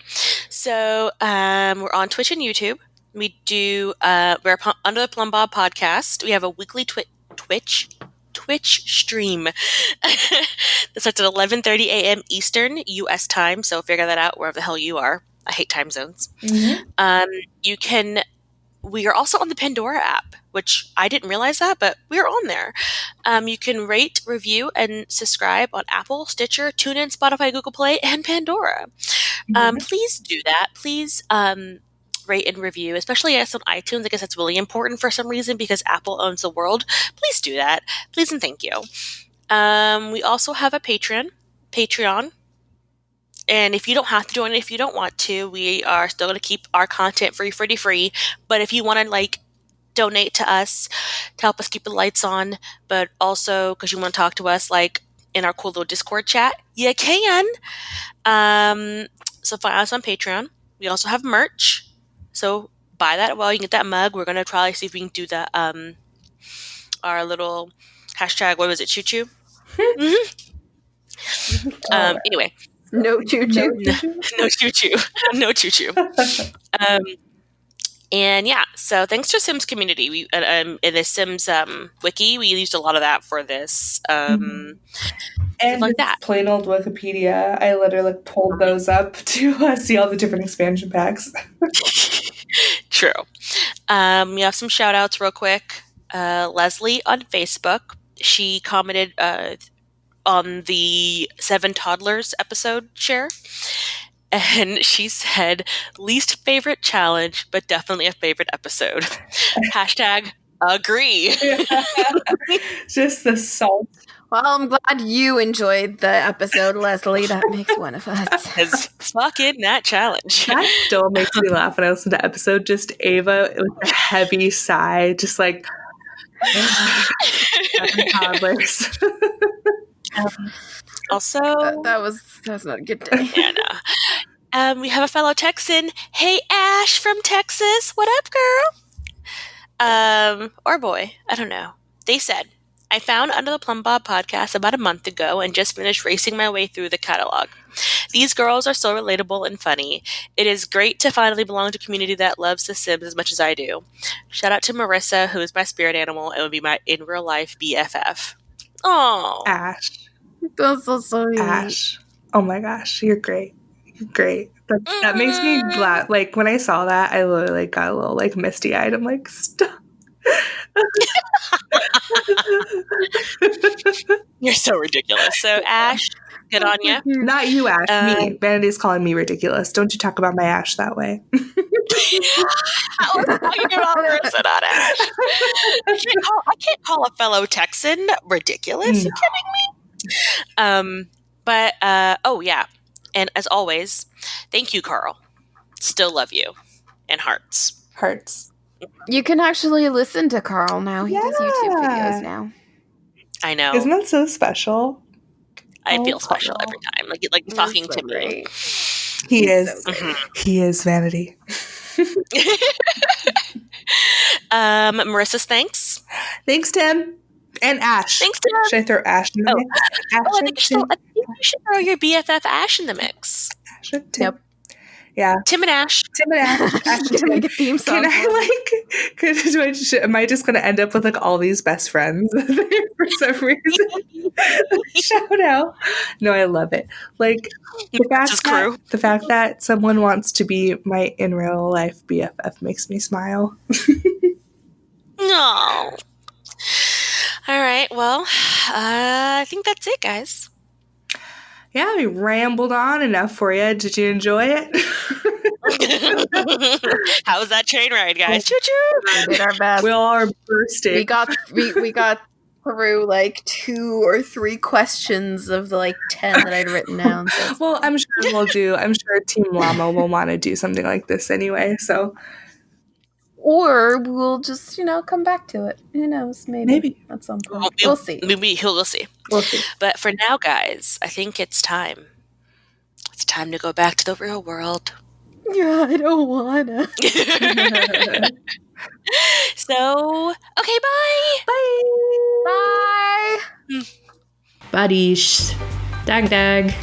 so we're on Twitch and YouTube. We do, we're Under the Plumbob Podcast. We have a weekly Twitch stream that starts at 11:30 a.m. Eastern U.S. time. So figure that out wherever the hell you are. I hate time zones. We are also on the Pandora app, which I didn't realize that, but we're on there. You can rate, review, and subscribe on Apple, Stitcher, TuneIn, Spotify, Google Play, and Pandora. Please do that. Please rate and review, especially us on iTunes. I guess that's really important for some reason because Apple owns the world. Please do that. Please and thank you. We also have a Patreon. And if you don't have to join it, if you don't want to, we are still going to keep our content free. But if you want to donate to us to help us keep the lights on, but also because you want to talk to us in our cool little Discord chat, you can. So find us on Patreon. We also have merch. So buy that while you can get that mug. We're going to try to see if we can do the our little hashtag, what was it, choo-choo? Anyway. No choo-choo. No choo-choo. No choo-choo. And yeah, so thanks to Sims community. We in the Sims wiki, we used a lot of that for this. And like that. Plain old Wikipedia. I literally pulled those up to see all the different expansion packs. True. We have some shout outs real quick. Leslie on Facebook. She commented on the 7 Toddlers episode share. And she said, least favorite challenge, but definitely a favorite episode. Hashtag agree. Just the salt. Well, I'm glad you enjoyed the episode, Leslie. That makes one of us. It's fucking that challenge. That still makes me laugh when I listen to the episode. Just Ava with a heavy sigh, just like 7 toddlers. Also, that was not a good day. Yeah, no. We have a fellow Texan. Hey, Ash from Texas. What up, girl? Or boy. I don't know. They said, I found Under the Plumbob Podcast about a month ago and just finished racing my way through the catalog. These girls are so relatable and funny. It is great to finally belong to a community that loves The Sims as much as I do. Shout out to Marissa, who is my spirit animal and would be my in real life BFF. Oh, Ash. That's so sweet. Ash. Oh my gosh, you're great. You're great. That makes me glad. Like when I saw that, I literally got a little misty eyed. I'm like, stop. You're so ridiculous. So Ash, good on you. Not you, Ash. Me. Vanity's calling me ridiculous. Don't you talk about my Ash that way. I was talking about Marissa, not Ash. I can't call a fellow Texan ridiculous. Are you kidding me? Oh yeah. And as always, thank you, Carl. Still love you. And hearts. Hearts. You can actually listen to Carl now. He does YouTube videos now. I know. Isn't that so special? I feel special every time. Like talking to me. He is. So he is Vanity. Marissa's thanks. Thanks, Tim. And Ash. Thanks, Tim. Should I throw Ash in the mix? I think you should throw your BFF Ash in the mix. Ash and Tim. Yep. Yeah. Tim and Ash. Ash and Tim. Make a theme song. Can I am I just going to end up with all these best friends for some reason? Shout out. No, I love it. The fact that someone wants to be my in real life BFF makes me smile. No. All right. Well, I think that's it, guys. Yeah, we rambled on enough for you. Did you enjoy it? How was that train ride, guys? Choo choo! We did our best. We all are bursting. We got through like 2 or 3 questions of the like 10 that I'd written down. So Well, I'm sure Team Llama will want to do something like this anyway. So, or we'll just come back to it. Who knows? Maybe at some point. We'll see. We'll see. We'll see. But for now, guys, I think it's time. It's time to go back to the real world. Yeah, I don't wanna. So, okay, bye. Bye. Buddies. Dag dag.